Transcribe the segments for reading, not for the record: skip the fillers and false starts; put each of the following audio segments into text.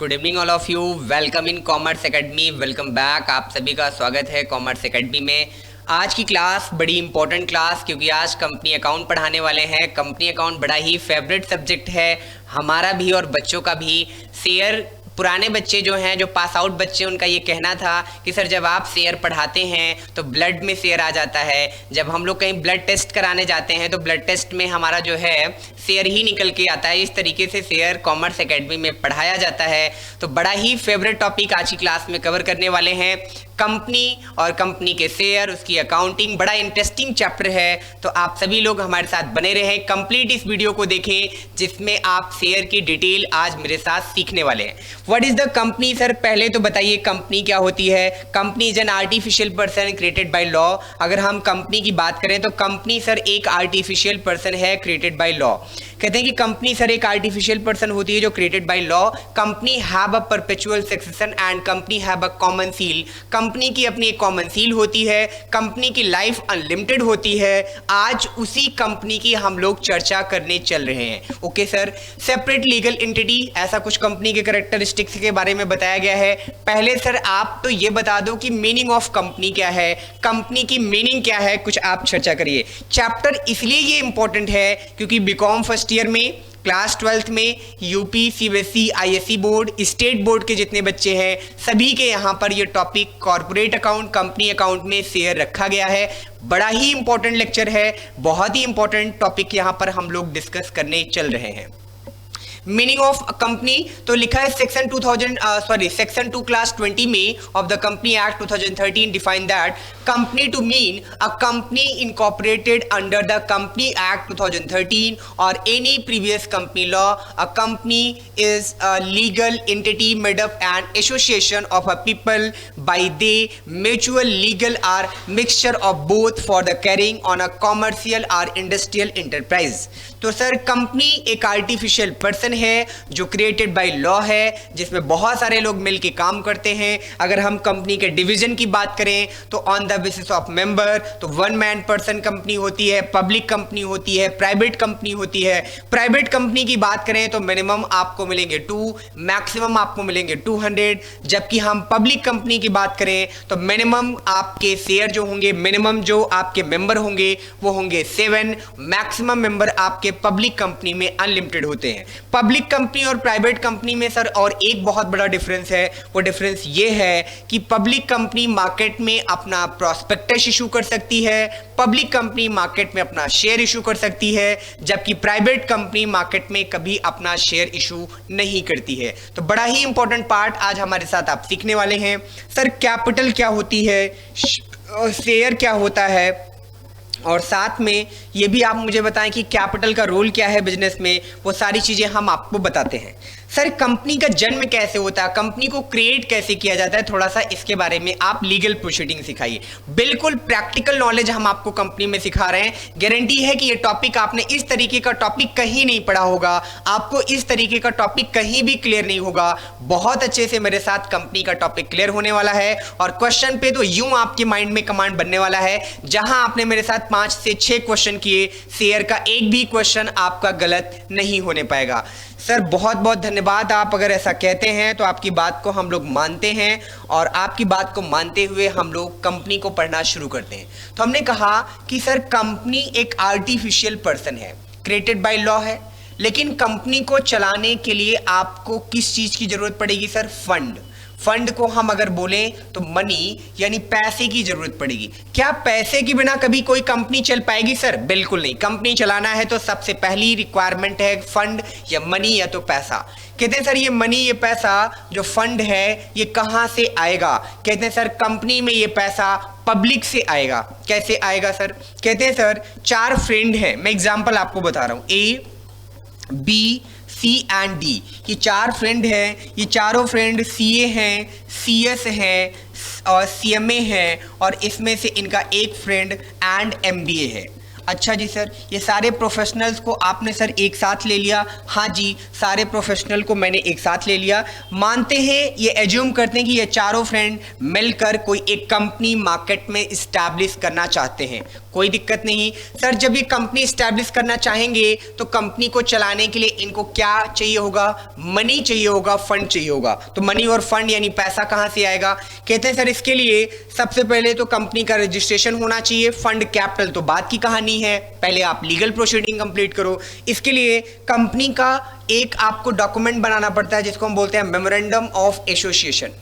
Good evening all of you. Welcome in commerce academy. Welcome back. आप सभी का स्वागत है कॉमर्स एकेडमी में। आज की क्लास बड़ी इंपॉर्टेंट क्लास, क्योंकि आज कंपनी अकाउंट पढ़ाने वाले हैं। कंपनी अकाउंट बड़ा ही फेवरेट सब्जेक्ट है हमारा भी और बच्चों का भी। शेयर पुराने बच्चे जो हैं, जो पास आउट बच्चे, उनका ये कहना था कि सर जब आप शेयर पढ़ाते हैं तो ब्लड में शेयर आ जाता है। जब हम लोग कहीं ब्लड टेस्ट कराने जाते हैं तो ब्लड टेस्ट में हमारा जो है शेयर ही निकल के आता है। इस तरीके से शेयर कॉमर्स एकेडमी में पढ़ाया जाता है। तो बड़ा ही फेवरेट टॉपिक आज की क्लास में कवर करने वाले हैं, कंपनी और कंपनी के शेयर, उसकी अकाउंटिंग। बड़ा इंटरेस्टिंग चैप्टर है, तो आप सभी लोग हमारे साथ बने रहें। कंप्लीट इस वीडियो को देखें जिसमें आप शेयर की डिटेल आज मेरे साथ सीखने वाले हैं। What is the company? Sir पहले तो बताइए कंपनी क्या होती है। Company is an artificial person created by law. अगर हम कंपनी की बात करें तो कंपनी सर एक आर्टिफिशियल पर्सन है क्रिएटेड बाय लॉ। कहते हैं कि कंपनी सर एक आर्टिफिशियल पर्सन होती है जो created by law. Company have a perpetual succession and company have a common seal. Company की अपनी एक कॉमन सील होती है। कंपनी की लाइफ अनलिमिटेड होती है। आज उसी कंपनी की हम लोग चर्चा करने चल रहे हैं। Okay sir. Separate legal entity, ऐसा कुछ कंपनी के कैरेक्टरिस्टिक्स के बारे में बताया गया है। पहले सर आप तो ये बता दो कि मीनिंग ऑफ कंपनी क्या है, कंपनी की मीनिंग क्या है, कुछ आप चर्चा करिए। चैप्टर इसलिए ये इंपॉर्टेंट है क्योंकि बीकॉम फर्स्ट ईयर में, क्लास 12th में UP, CBSE, ISC board, state board के जितने बच्चे हैं सभी के यहाँ पर ये topic corporate account, company account में शेयर रखा गया है। बड़ा ही इंपॉर्टेंट लेक्चर है, बहुत ही इंपॉर्टेंट टॉपिक यहाँ पर हम लोग डिस्कस करने चल रहे हैं। मीनिंग ऑफ कंपनी तो लिखा है सेक्शन 2 क्लास 20 में of the company act 2013 define that company to mean a company incorporated under the company act 2013 और any previous company law. A company is a legal entity made up an association of a people by they mutual legal or mixture of both for the carrying on a commercial or industrial enterprise. तो sir company एक artificial person है जो created by law है, जिसमें बहुत सारे लोग मिलकर काम करते हैं। अगर हम कंपनी के डिवीजन की बात करें तो on the basis of member, तो वन मैन पर्सन कंपनी होती है, पब्लिक कंपनी होती है, प्राइवेट कंपनी होती है। प्राइवेट कंपनी की बात करें तो मिनिमम आपको मिलेंगे 2, मैक्सिमम आपको मिलेंगे 200। जबकि हम पब्लिक कंपनी की बात करें तो मिनिमम आपके शेयर जो होंगे, मिनिमम जो आपके मेंबर होंगे वो होंगे 7, मैक्सिमम मेंबर आपके पब्लिक कंपनी में अनलिमिटेड होते हैं। पब्लिक कंपनी और प्राइवेट कंपनी में सर और एक बहुत बड़ा डिफरेंस है। वो डिफरेंस ये है कि पब्लिक कंपनी मार्केट में अपना प्रॉस्पेक्टस इशू कर सकती है, पब्लिक कंपनी मार्केट में अपना शेयर इशू कर सकती है, जबकि प्राइवेट कंपनी मार्केट में कभी अपना शेयर इशू नहीं करती है। तो बड़ा ही इंपॉर्टेंट पार्ट आज हमारे साथ आप सीखने वाले हैं। सर कैपिटल क्या होती है, शेयर क्या होता है, और साथ में ये भी आप मुझे बताएं कि कैपिटल का रोल क्या है बिजनेस में। वो सारी चीज़ें हम आपको बताते हैं। सर कंपनी का जन्म कैसे होता है, कंपनी को क्रिएट कैसे किया जाता है, थोड़ा सा इसके बारे में आप लीगल प्रोसीडिंग सिखाइए। बिल्कुल प्रैक्टिकल नॉलेज हम आपको कंपनी में सिखा रहे हैं। गारंटी है कि ये टॉपिक आपने इस तरीके का टॉपिक कहीं नहीं पढ़ा होगा, आपको इस तरीके का टॉपिक कहीं भी क्लियर नहीं होगा। बहुत अच्छे से मेरे साथ कंपनी का टॉपिक क्लियर होने वाला है। और क्वेश्चन पे तो यूं आपके माइंड में कमांड बनने वाला है, जहां आपने मेरे साथ 5 से 6 क्वेश्चन किए, शेयर का एक भी क्वेश्चन आपका गलत नहीं होने पाएगा। सर बहुत बहुत धन्यवाद। आप अगर ऐसा कहते हैं तो आपकी बात को हम लोग मानते हैं, और आपकी बात को मानते हुए हम लोग कंपनी को पढ़ना शुरू करते हैं। तो हमने कहा कि सर कंपनी एक आर्टिफिशियल पर्सन है, क्रिएटेड बाय लॉ है, लेकिन कंपनी को चलाने के लिए आपको किस चीज़ की जरूरत पड़ेगी सर? फंड। फंड को हम अगर बोलें तो मनी यानी पैसे की जरूरत पड़ेगी। क्या पैसे के बिना कभी कोई कंपनी चल पाएगी सर? बिल्कुल नहीं। कंपनी चलाना है तो सबसे पहली रिक्वायरमेंट है फंड या मनी या तो पैसा। कहते हैं सर ये मनी, ये पैसा जो फंड है ये कहाँ से आएगा? कहते हैं सर कंपनी में ये पैसा पब्लिक से आएगा। कैसे आएगा सर? कहते हैं सर 4 फ्रेंड हैं, मैं एग्जाम्पल आपको बता रहा हूँ, ए, बी, सी एंड डी। ये 4 फ्रेंड हैं, ये चारों फ्रेंड सीए हैं, सीएस हैं और सीएमए हैं, और इसमें से इनका एक फ्रेंड एंड एमबीए है। अच्छा जी सर, ये सारे प्रोफेशनल्स को आपने सर एक साथ ले लिया? हाँ जी, सारे प्रोफेशनल को मैंने एक साथ ले लिया। मानते हैं, ये एज्यूम करते हैं कि ये चारों फ्रेंड मिलकर कोई एक कंपनी मार्केट में इस्टेब्लिश करना चाहते हैं। कोई दिक्कत नहीं सर, जब ये कंपनी इस्टेब्लिश करना चाहेंगे तो कंपनी को चलाने के लिए इनको क्या चाहिए होगा? मनी चाहिए होगा, फंड चाहिए होगा। तो मनी और फंड यानी पैसा कहाँ से आएगा? कहते हैं सर इसके लिए सबसे पहले तो कंपनी का रजिस्ट्रेशन होना चाहिए। फंड कैपिटल तो बात की कहानी है, पहले आप लीगल प्रोसीडिंग कंप्लीट करो। इसके लिए कंपनी का एक आपको डॉक्यूमेंट बनाना पड़ता है जिसको हम बोलते हैं memorandum of association.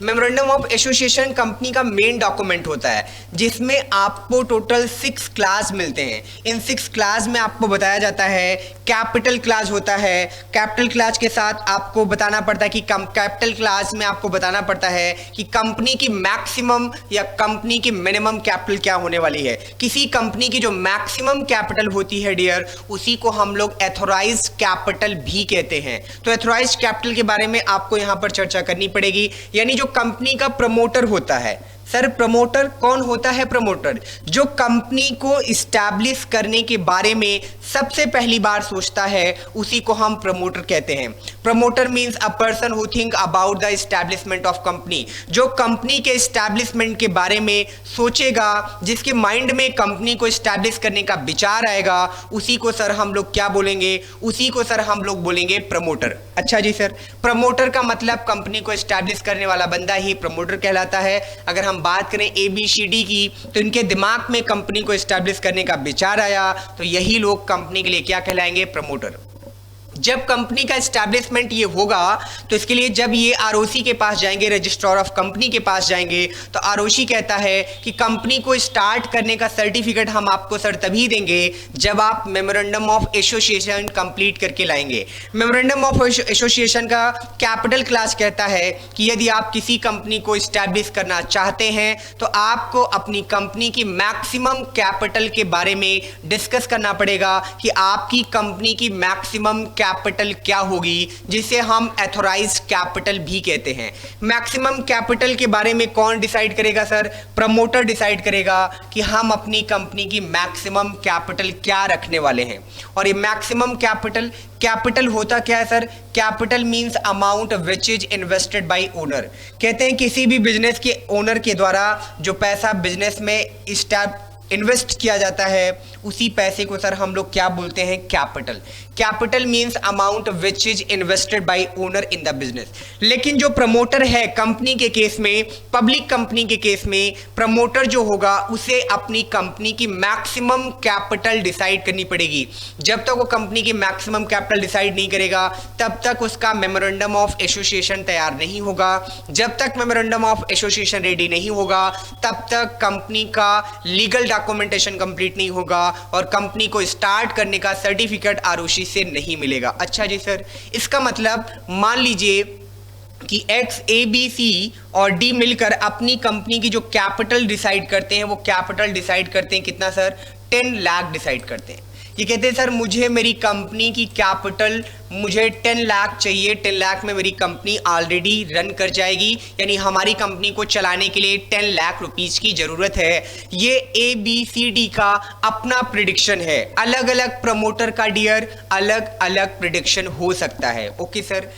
Memorandum of association company का मेन डॉक्यूमेंट होता है जिसमें आपको टोटल 6 क्लास मिलते हैं। इन 6 क्लास में आपको बताया जाता है, कैपिटल क्लास होता है। कैपिटल क्लास के साथ आपको बताना पड़ता है कि कैपिटल क्लास में आपको बताना पड़ता है कि कंपनी की मैक्सिमम या कंपनी की मिनिमम कैपिटल क्या होने वाली है। किसी कंपनी की जो मैक्सिमम कैपिटल होती है डियर, उसी को हम लोग एथोराइज्ड कैपिटल भी कहते हैं। तो एथोराइज्ड कैपिटल के बारे में आपको यहां पर चर्चा करनी पड़ेगी। यानी जो कंपनी का प्रमोटर होता है, सर प्रमोटर कौन होता है? प्रमोटर जो कंपनी को इस्टेब्लिश करने के बारे में सबसे पहली बार सोचता है, उसी को हम प्रमोटर कहते हैं। Promoter means a person who think about the establishment of company. जो कंपनी के एस्टैब्लिशमेंट के बारे में सोचेगा, जिसके माइंड में कंपनी को एस्टैब्लिश करने का विचार आएगा, उसी को सर हम लोग क्या बोलेंगे? उसी को सर हम लोग बोलेंगे प्रमोटर। अच्छा जी सर, प्रमोटर का मतलब कंपनी को एस्टैब्लिश करने वाला बंदा ही प्रमोटर कहलाता है। अगर हम बात करें ABCD की, तो इनके दिमाग में कंपनी को एस्टैब्लिश करने का विचार आया, तो यही लोग कंपनी के लिए क्या कहलाएंगे? प्रमोटर। जब कंपनी का एस्टैब्लिशमेंट ये होगा तो इसके लिए जब ये ROC के पास जाएंगे, रजिस्ट्रार ऑफ कंपनी के पास जाएंगे, तो ROC कहता है कि कंपनी को स्टार्ट करने का सर्टिफिकेट हम आपको सर तभी देंगे जब आप मेमोरेंडम ऑफ एसोसिएशन कंप्लीट करके लाएंगे। मेमोरेंडम ऑफ एसोसिएशन का कैपिटल क्लास कहता है कि यदि आप किसी कंपनी को स्टैब्लिश करना चाहते हैं तो आपको अपनी कंपनी की मैक्सिमम कैपिटल के बारे में डिस्कस करना पड़ेगा कि आपकी कंपनी की मैक्सिमम कैपिटल क्या होगी, जिसे हम एथोराइज्ड कैपिटल भी कहते हैं। मैक्सिमम कैपिटल के बारे में कौन डिसाइड करेगा सर? प्रमोटर डिसाइड करेगा कि हम अपनी कंपनी की मैक्सिमम कैपिटल क्या रखने वाले हैं। और ये मैक्सिमम कैपिटल होता क्या है sir? Capital means amount which is invested bye owner. कहते हैं किसी भी बिजनेस के ओनर के द्वारा जो पैसा बिजनेस में इन्वेस्ट किया जाता है, उसी पैसे को सर हम लोग क्या बोलते हैं? Capital. Capital means amount which is invested bye owner in the business. लेकिन जो प्रमोटर है कंपनी के केस में, पब्लिक कंपनी के केस में, प्रमोटर जो होगा उसे अपनी कंपनी की मैक्सिमम कैपिटल डिसाइड करनी पड़ेगी। जब तक वो कंपनी की मैक्सिमम कैपिटल डिसाइड नहीं करेगा, तब तक उसका मेमोरेंडम ऑफ एसोसिएशन तैयार नहीं होगा। जब तक मेमोरेंडम ऑफ एसोसिएशन रेडी नहीं होगा, तब तक कंपनी का लीगल डॉक्यूमेंटेशन कंप्लीट नहीं होगा और कंपनी को स्टार्ट करने का सर्टिफिकेट ROC से नहीं मिलेगा। अच्छा जी सर, इसका मतलब मान लीजिए कि X, A, B, C और D मिलकर अपनी कंपनी की जो कैपिटल डिसाइड करते हैं, वो कैपिटल डिसाइड करते हैं कितना सर? 10 लाख डिसाइड करते हैं। ये कहते हैं सर मुझे मेरी कंपनी की कैपिटल मुझे 10 लाख चाहिए, 10 लाख में मेरी कंपनी ऑलरेडी रन कर जाएगी, यानी हमारी कंपनी को चलाने के लिए 10 लाख रुपीस की जरूरत है। ये ABCD का अपना प्रिडिक्शन है। अलग अलग प्रमोटर का डियर अलग अलग प्रिडिक्शन हो सकता है। ओके सर,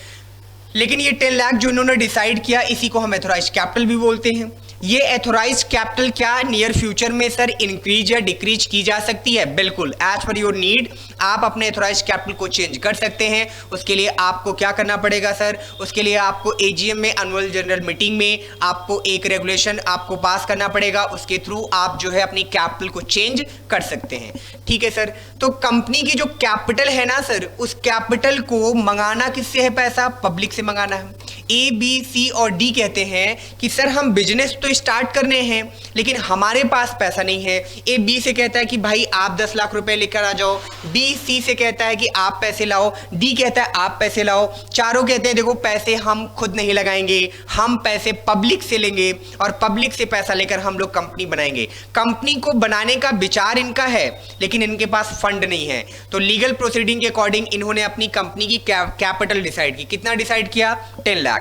लेकिन ये 10 लाख जो इन्होंने डिसाइड किया, इसी को हम एथोराइज्ड कैपिटल भी बोलते हैं। ये एथोराइज्ड कैपिटल क्या नियर फ्यूचर में सर इंक्रीज या डिक्रीज की जा सकती है? बिल्कुल, एज पर योर नीड आप अपने एथोराइज्ड कैपिटल को चेंज कर सकते हैं। उसके लिए आपको क्या करना पड़ेगा सर? उसके लिए आपको AGM में, एनुअल जनरल मीटिंग में आपको एक रेगुलेशन आपको पास करना पड़ेगा। उसके थ्रू आप जो है अपनी कैपिटल को चेंज कर सकते हैं। ठीक है सर, तो कंपनी की जो कैपिटल है ना सर, उस कैपिटल को मंगाना किससे है? पैसा पब्लिक से मंगाना है। A, B, C और D कहते हैं कि सर हम बिजनेस तो स्टार्ट करने हैं, लेकिन हमारे पास पैसा नहीं है। A B से कहता है कि भाई आप 10 लाख रुपए लेकर आ जाओ। B C से कहता है कि आप पैसे लाओ। D कहता है आप पैसे लाओ। चारों कहते हैं देखो पैसे हम खुद नहीं लगाएंगे, हम पैसे पब्लिक से लेंगे और पब्लिक से पैसा लेकर हम लोग कंपनी बनाएंगे। कंपनी को बनाने का विचार इनका है, लेकिन इनके पास फंड नहीं है। तो लीगल प्रोसीडिंग के अकॉर्डिंग इन्होंने अपनी कंपनी की कैपिटल डिसाइड की। कितना डिसाइड किया? 10 लाख।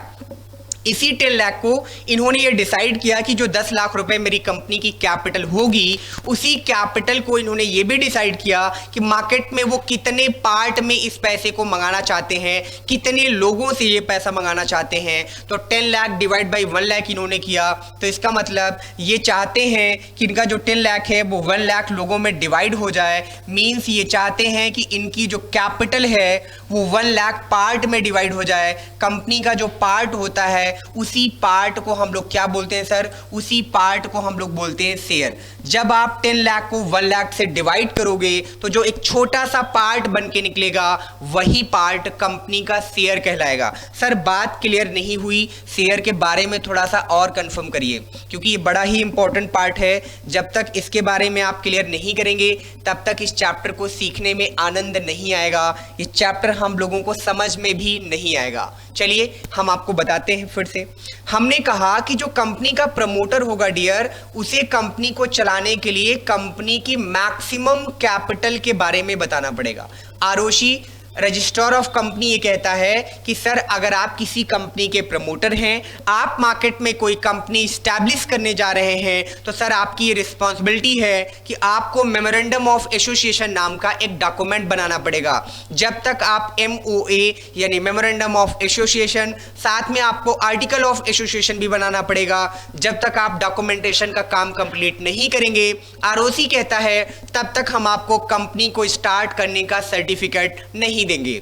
इसी 10 लाख को इन्होंने ये डिसाइड किया कि जो 10 लाख रुपए मेरी कंपनी की कैपिटल होगी, उसी कैपिटल को इन्होंने ये भी डिसाइड किया कि मार्केट में वो कितने पार्ट में इस पैसे को मंगाना चाहते हैं, कितने लोगों से ये पैसा मंगाना चाहते हैं। तो 10 लाख डिवाइड बाई 1 लाख इन्होंने किया। तो इसका मतलब ये चाहते हैं कि इनका जो 10 लाख है वो 1 लाख लोगों में डिवाइड हो जाए। मीन्स ये चाहते हैं कि इनकी जो कैपिटल है वो 1 लाख पार्ट में डिवाइड हो जाए। कंपनी का जो पार्ट होता है उसी पार्ट को हम लोग क्या बोलते हैं सर? उसी पार्ट को हम लोग बोलते हैं शेयर। जब आप 10 लाख को 1 लाख से डिवाइड करोगे तो जो एक छोटा सा पार्ट बन के निकलेगा वही पार्ट कंपनी का शेयर कहलाएगा। सर बात क्लियर नहीं हुई, शेयर के बारे में थोड़ा सा और कंफर्म करिए, क्योंकि ये बड़ा ही इंपॉर्टेंट पार्ट है। जब तक इसके बारे में आप क्लियर नहीं करेंगे तब तक इस चैप्टर को सीखने में आनंद नहीं आएगा, ये चैप्टर हम लोगों को समझ में भी नहीं आएगा। चलिए हम आपको बताते हैं फिर से। हमने कहा कि जो कंपनी का प्रमोटर होगा डियर, उसे कंपनी को चलाने के लिए कंपनी की मैक्सिमम कैपिटल के बारे में बताना पड़ेगा। आरोशी रजिस्ट्रार ऑफ कंपनी ये कहता है कि सर अगर आप किसी कंपनी के प्रमोटर हैं, आप मार्केट में कोई कंपनी स्टैब्लिश करने जा रहे हैं, तो सर आपकी ये रिस्पॉन्सिबिलिटी है कि आपको मेमोरेंडम ऑफ एसोसिएशन नाम का एक डॉक्यूमेंट बनाना पड़ेगा। जब तक आप MOA यानी मेमोरेंडम ऑफ एसोसिएशन, साथ में आपको आर्टिकल ऑफ एसोसिएशन भी बनाना पड़ेगा, जब तक आप डॉक्यूमेंटेशन का काम कंप्लीट नहीं करेंगे, ROC कहता है, तब तक हम आपको कंपनी को स्टार्ट करने का सर्टिफिकेट नहीं देंगे।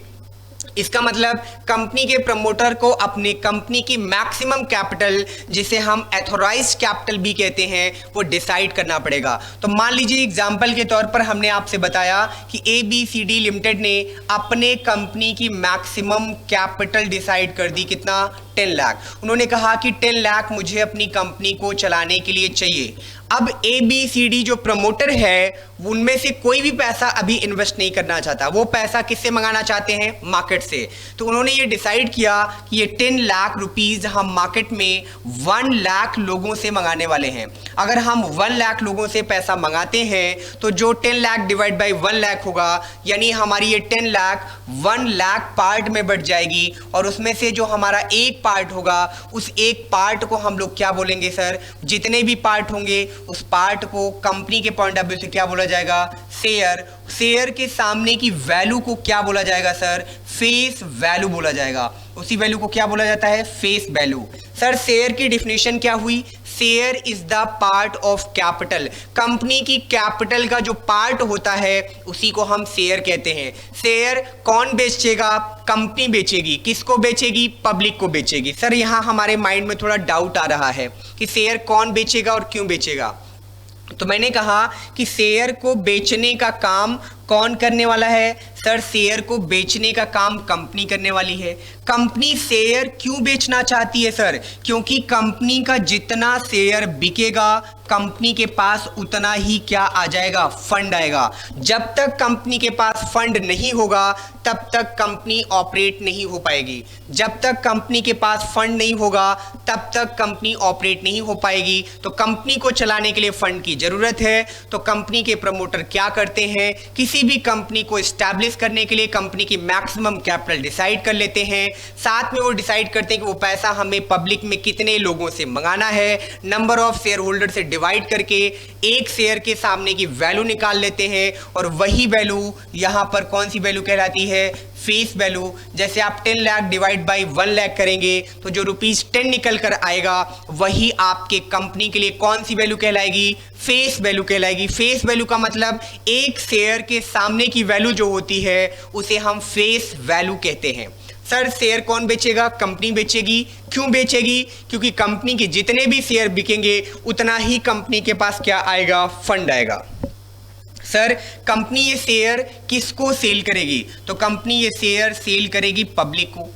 इसका मतलब कंपनी के प्रमोटर को अपने कंपनी की मैक्सिमम कैपिटल, जिसे हम एथोराइज्ड कैपिटल भी कहते हैं, वो डिसाइड करना पड़ेगा। तो मान लीजिए एग्जांपल के तौर पर हमने आपसे बताया कि ABCD लिमिटेड ने अपने कंपनी की मैक्सिमम कैपिटल डिसाइड कर दी, कितना? 10 लाख। उन्होंने कहा कि 10 लाख मुझे अपनी कंपनी को चलाने के लिए चाहिए। अब ABCD जो प्रमोटर है उनमें से कोई भी पैसा अभी इन्वेस्ट नहीं करना चाहता, वो पैसा किससे मंगाना चाहते हैं? मार्केट से। तो उन्होंने ये डिसाइड किया कि ये 10 लाख रुपीस हम मार्केट में 1 लाख लोगों से मंगाने वाले हैं। अगर हम 1 लाख लोगों से पैसा मंगाते हैं तो जो 10 लाख डिवाइड बाई 1 लाख होगा, यानी हमारी ये 10 लाख 1 लाख पार्ट में बढ़ जाएगी, और उसमें से जो हमारा एक पार्ट होगा, उस एक पार्ट को हम लोग क्या बोलेंगे सर? जितने भी पार्ट होंगे उस पार्ट को कंपनी के पॉइंट ऑफ व्यू से क्या बोला जाएगा? शेयर। शेयर के सामने की वैल्यू को क्या बोला जाएगा सर? फेस वैल्यू बोला जाएगा। उसी वैल्यू को क्या बोला जाता है? Face value. सर शेयर की डिफिनेशन क्या हुई? Share is the part of capital. Company की कैपिटल का जो पार्ट होता है उसी को हम शेयर कहते हैं। शेयर कौन बेचेगा? कंपनी बेचेगी। किसको बेचेगी? पब्लिक को बेचेगी। सर यहाँ हमारे माइंड में थोड़ा डाउट आ रहा है कि शेयर कौन बेचेगा और क्यों बेचेगा। तो मैंने कहा कि शेयर को बेचने का काम कौन करने वाला है? सर शेयर को बेचने का काम कंपनी करने वाली है। कंपनी शेयर क्यों बेचना चाहती है सर? क्योंकि कंपनी का जितना शेयर बिकेगा कंपनी के पास उतना ही क्या आ जाएगा? फंड आएगा। जब तक कंपनी के पास फंड नहीं होगा तब तक कंपनी ऑपरेट नहीं हो पाएगी। जब तक कंपनी के पास फंड नहीं होगा तब तक कंपनी ऑपरेट नहीं हो पाएगी। तो कंपनी को चलाने के लिए फंड की जरूरत है। तो कंपनी के प्रमोटर क्या करते हैं? किसी भी कंपनी को एस्टैब्लिश करने के लिए कंपनी की मैक्सिमम कैपिटल डिसाइड कर लेते हैं। साथ में वो डिसाइड करते हैं कि वो पैसा हमें पब्लिक में कितने लोगों से मंगाना है। नंबर ऑफ शेयर होल्डर से डिवाइड करके एक शेयर के सामने की वैल्यू निकाल लेते हैं, और वही वैल्यू यहाँ पर कौन सी वैल्यू कहलाती है? Face value. जैसे आप 10 लाख डिवाइड बाई 1 लाख करेंगे तो जो ₹10 निकल कर आएगा वही आपके कंपनी के लिए कौन सी वैल्यू कहलाएगी? फेस वैल्यू कहलाएगी। फेस वैल्यू का मतलब एक शेयर के सामने की वैल्यू जो होती है उसे हम फेस वैल्यू कहते हैं। सर शेयर कौन बेचेगा? कंपनी बेचेगी। क्यों बेचेगी? क्योंकि कंपनी के जितने भी शेयर बिकेंगे उतना ही कंपनी के पास क्या आएगा? फंड आएगा। सर कंपनी ये शेयर किसको सेल करेगी? तो कंपनी ये शेयर सेल करेगी पब्लिक को।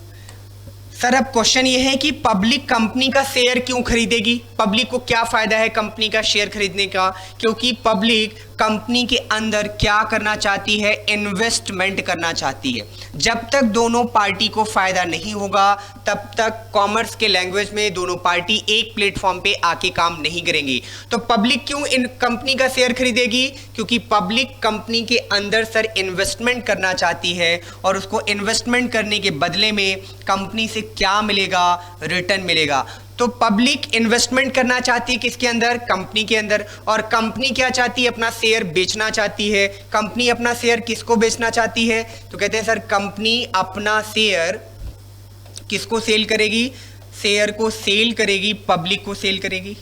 सर अब क्वेश्चन ये है कि पब्लिक कंपनी का शेयर क्यों खरीदेगी? पब्लिक को क्या फायदा है कंपनी का शेयर खरीदने का? क्योंकि पब्लिक कंपनी के अंदर क्या करना चाहती है? इन्वेस्टमेंट करना चाहती है। जब तक दोनों पार्टी को फायदा नहीं होगा तब तक कॉमर्स के लैंग्वेज में दोनों पार्टी एक प्लेटफॉर्म पे आके काम नहीं करेंगी। तो पब्लिक क्यों इन कंपनी का शेयर खरीदेगी? क्योंकि पब्लिक कंपनी के अंदर सर इन्वेस्टमेंट करना चाहती है, और उसको इन्वेस्टमेंट करने के बदले में कंपनी से क्या मिलेगा, रिटर्न मिलेगा। तो पब्लिक इन्वेस्टमेंट करना चाहती है किसके अंदर, कंपनी के अंदर, और कंपनी क्या चाहती है, अपना शेयर बेचना चाहती है। कंपनी अपना शेयर किसको बेचना चाहती है, तो कहते हैं सर कंपनी अपना शेयर किसको सेल करेगी, शेयर को सेल करेगी, पब्लिक को सेल करेगी।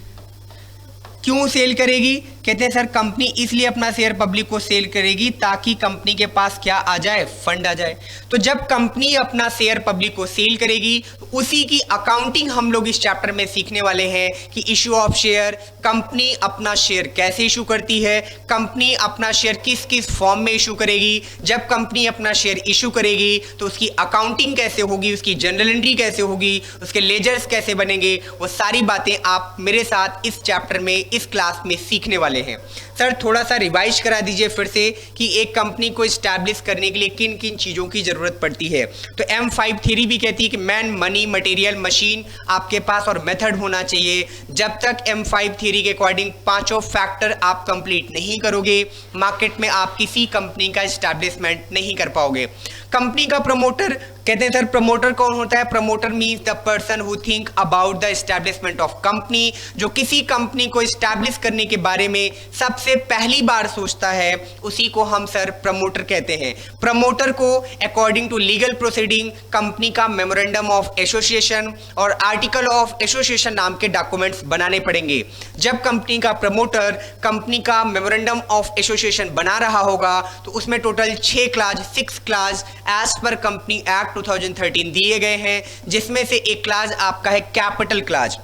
क्यों सेल करेगी, कहते हैं सर कंपनी इसलिए अपना शेयर पब्लिक को सेल करेगी ताकि कंपनी के पास क्या आ जाए, फंड आ जाए। तो जब कंपनी अपना शेयर पब्लिक को सेल करेगी तो उसी की अकाउंटिंग हम लोग इस चैप्टर में सीखने वाले हैं कि इशू ऑफ शेयर, कंपनी अपना शेयर कैसे इशू करती है, कंपनी अपना शेयर किस किस फॉर्म में इशू करेगी, जब कंपनी अपना शेयर इशू करेगी तो उसकी अकाउंटिंग कैसे होगी, उसकी जनरल एंट्री कैसे होगी, उसके लेजर्स कैसे बनेंगे, वो सारी बातें आप मेरे साथ इस चैप्टर में, इस क्लास में सीखने वाले हैं। सर थोड़ा सा रिवाइज करा दीजिए फिर से कि एक कंपनी को एस्टैब्लिश करने के लिए किन किन चीज़ों की ज़रूरत पड़ती है। तो M5 थ्योरी भी कहती है कि मैन, मनी, मटेरियल, मशीन आपके पास और मेथड होना चाहिए। जब तक M5 थ्योरी के अकॉर्डिंग पांचों फैक्टर आप कंप्लीट नहीं करोगे, मार्केट में आप किसी कंपनी का एस्टैब्लिशमेंट नहीं कर पाओगे। कंपनी का प्रमोटर, कहते हैं सर प्रमोटर कौन होता है, promoter means the person who think about the establishment of company, जो किसी कंपनी को एस्टैब्लिश करने के बारे में सबसे पहली बार सोचता है, उसी को हम सर प्रमोटर कहते हैं। प्रमोटर को according to legal proceeding company का मेमोरेंडम ऑफ एसोसिएशन और आर्टिकल ऑफ एसोसिएशन नाम के डॉक्यूमेंट्स बनाने पड़ेंगे। जब कंपनी का प्रमोटर कंपनी का मेमोरेंडम ऑफ एसोसिएशन बना रहा होगा तो उसमें total 6 clause as per company act 2013 दिए गए हैं, जिसमें से एक क्लाज आपका है कैपिटल क्लाज।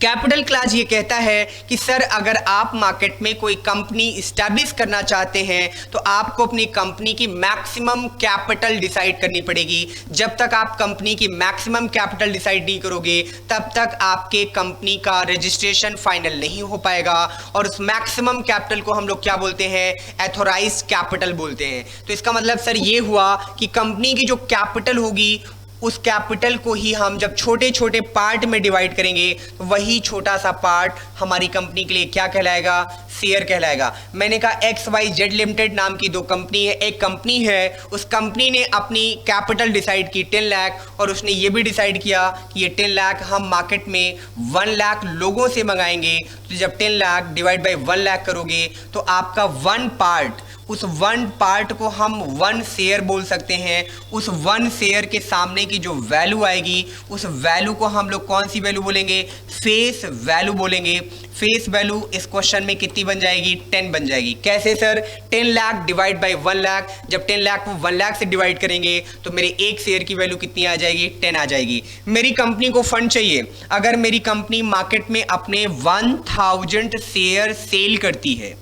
कैपिटल क्लाज ये कहता है कि सर अगर आप मार्केट में कोई कंपनी इस्टेब्लिश करना चाहते हैं तो आपको अपनी कंपनी की मैक्सिमम कैपिटल डिसाइड करनी पड़ेगी। जब तक आप कंपनी की मैक्सिमम कैपिटल डिसाइड नहीं करोगे तब तक आपके कंपनी का रजिस्ट्रेशन फाइनल नहीं हो पाएगा, और उस मैक्सिमम कैपिटल को हम लोग क्या बोलते हैं, एथोराइज्ड कैपिटल बोलते हैं। तो इसका मतलब सर ये हुआ कि कंपनी की जो कैपिटल होगी उस कैपिटल को ही हम जब छोटे छोटे पार्ट में डिवाइड करेंगे तो वही छोटा सा पार्ट हमारी कंपनी के लिए क्या कहलाएगा, शेयर कहलाएगा। मैंने कहा XYZ लिमिटेड नाम की 2 कंपनी है, एक कंपनी है, उस कंपनी ने अपनी कैपिटल डिसाइड की 10 लाख, और उसने ये भी डिसाइड किया कि ये 10 लाख हम मार्केट में 1 लाख लोगों से मंगाएंगे। तो जब 10 लाख डिवाइड बाई 1 लाख करोगे तो आपका 1 पार्ट, उस 1 पार्ट को हम 1 शेयर बोल सकते हैं। उस 1 शेयर के सामने की जो वैल्यू आएगी उस वैल्यू को हम लोग कौन सी वैल्यू बोलेंगे, फेस वैल्यू बोलेंगे। फेस वैल्यू इस क्वेश्चन में कितनी बन जाएगी, 10 बन जाएगी। कैसे sir, 10 lakh divide by 1 lakh, जब 10 लाख को 1 लाख से डिवाइड करेंगे तो मेरे एक शेयर की वैल्यू कितनी आ जाएगी, 10 आ जाएगी। मेरी कंपनी को फंड चाहिए, अगर मेरी कंपनी मार्केट में अपने 1000 शेयर सेल करती है,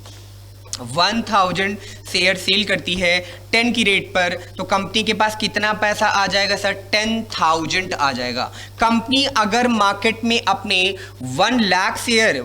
1000 शेयर सेल करती है 10 की रेट पर, तो कंपनी के पास कितना पैसा आ जाएगा सर, 10,000 आ जाएगा। कंपनी अगर मार्केट में अपने 1 लाख शेयर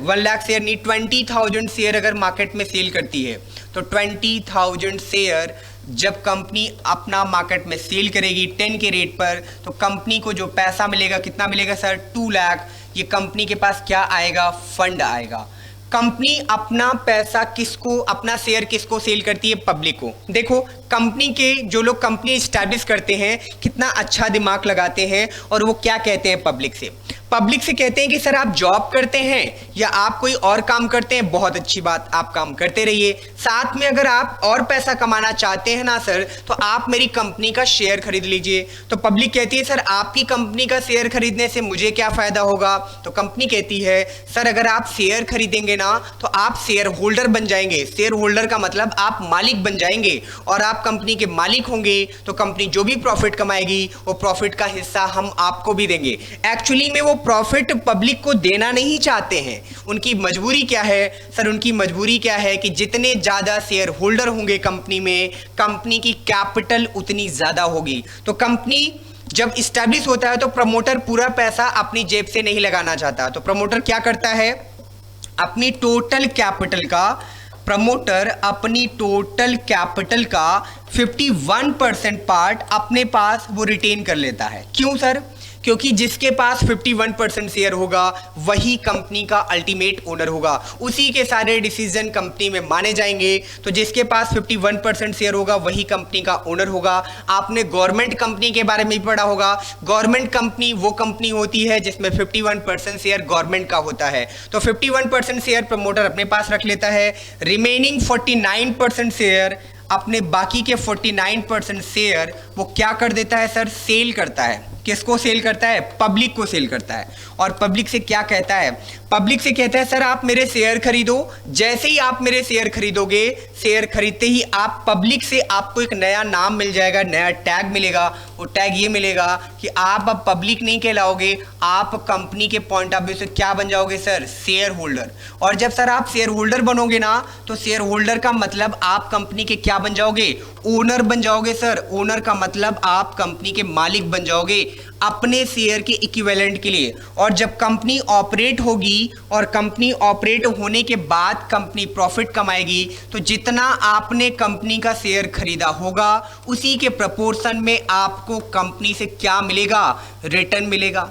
नहीं 20,000 शेयर अगर मार्केट में सेल करती है तो 20,000 शेयर जब कंपनी अपना मार्केट में सेल करेगी 10 के रेट पर, तो कंपनी को जो पैसा मिलेगा कितना मिलेगा सर, 2 लाख। ये कंपनी के पास क्या आएगा, फंड आएगा। कंपनी अपना पैसा किसको, अपना शेयर किसको सेल करती है, पब्लिक को। देखो कंपनी के जो लोग कंपनी एस्टैब्लिश करते हैं कितना अच्छा दिमाग लगाते हैं, और वो क्या कहते हैं पब्लिक से कहते हैं कि सर आप जॉब करते हैं या आप कोई और काम करते हैं, बहुत अच्छी बात, आप काम करते रहिए, साथ में अगर आप और पैसा कमाना चाहते हैं ना सर तो आप मेरी कंपनी का शेयर खरीद लीजिए। तो पब्लिक कहती है सर आपकी कंपनी का शेयर खरीदने से मुझे क्या फायदा होगा, तो कंपनी कहती है सर अगर आप शेयर खरीदेंगे ना तो आप शेयर होल्डर बन जाएंगे। शेयर होल्डर का मतलब आप मालिक बन जाएंगे, और आप कंपनी के मालिक होंगे तो कंपनी जो भी प्रॉफिट कमाएगी वो प्रॉफिट का हिस्सा हम आपको भी देंगे। एक्चुअली में वो प्रॉफिट पब्लिक को देना नहीं चाहते हैं, उनकी मजबूरी क्या है सर, उनकी मजबूरी क्या है कि जितने ज्यादा शेयर होल्डर होंगे कंपनी में, कंपनी की कैपिटल उतनी ज्यादा होगी। तो कंपनी जब इस्टेब्लिश होता है तो प्रमोटर पूरा पैसा अपनी जेब से नहीं लगाना चाहता, तो प्रमोटर क्या करता है, अपनी टोटल कैपिटल का, प्रमोटर अपनी टोटल कैपिटल का 51% पार्ट अपने पास वो रिटेन कर लेता है। क्यों सर, क्योंकि जिसके पास 51% शेयर होगा वही कंपनी का अल्टीमेट ओनर होगा, उसी के सारे डिसीजन कंपनी में माने जाएंगे। तो जिसके पास 51% शेयर होगा वही कंपनी का ओनर होगा। आपने गवर्नमेंट कंपनी के बारे में भी पढ़ा होगा। गवर्नमेंट कंपनी वो कंपनी होती है जिसमें 51% शेयर गवर्नमेंट का होता है। तो 51% शेयर प्रमोटर अपने पास रख लेता है, रिमेनिंग 49% शेयर अपने बाकी के 49% शेयर वो क्या कर देता है सर, सेल करता है। किसको सेल करता है? पब्लिक को सेल करता है। और पब्लिक से क्या कहता है? पब्लिक से कहता है सर आप मेरे शेयर खरीदो। जैसे ही आप मेरे शेयर खरीदोगे, शेयर खरीदते ही आप पब्लिक से आपको एक नया नाम मिल जाएगा, नया टैग मिलेगा। वो टैग ये मिलेगा कि आप अब पब्लिक नहीं कहलाओगे, आप कंपनी के पॉइंट ऑफ व्यू से क्या बन जाओगे सर, शेयर होल्डर। और जब सर आप शेयर होल्डर बनोगे ना, तो शेयर होल्डर का मतलब आप कंपनी के क्या बन जाओगे, ओनर बन जाओगे सर। ओनर का मतलब आप कंपनी के मालिक बन जाओगे अपने शेयर के इक्विवेलेंट के लिए। और जब कंपनी ऑपरेट होगी और कंपनी ऑपरेट होने के बाद कंपनी प्रॉफिट कमाएगी, तो जितना आपने कंपनी का शेयर खरीदा होगा उसी के प्रपोर्शन में आपको कंपनी से क्या मिलेगा, रिटर्न मिलेगा।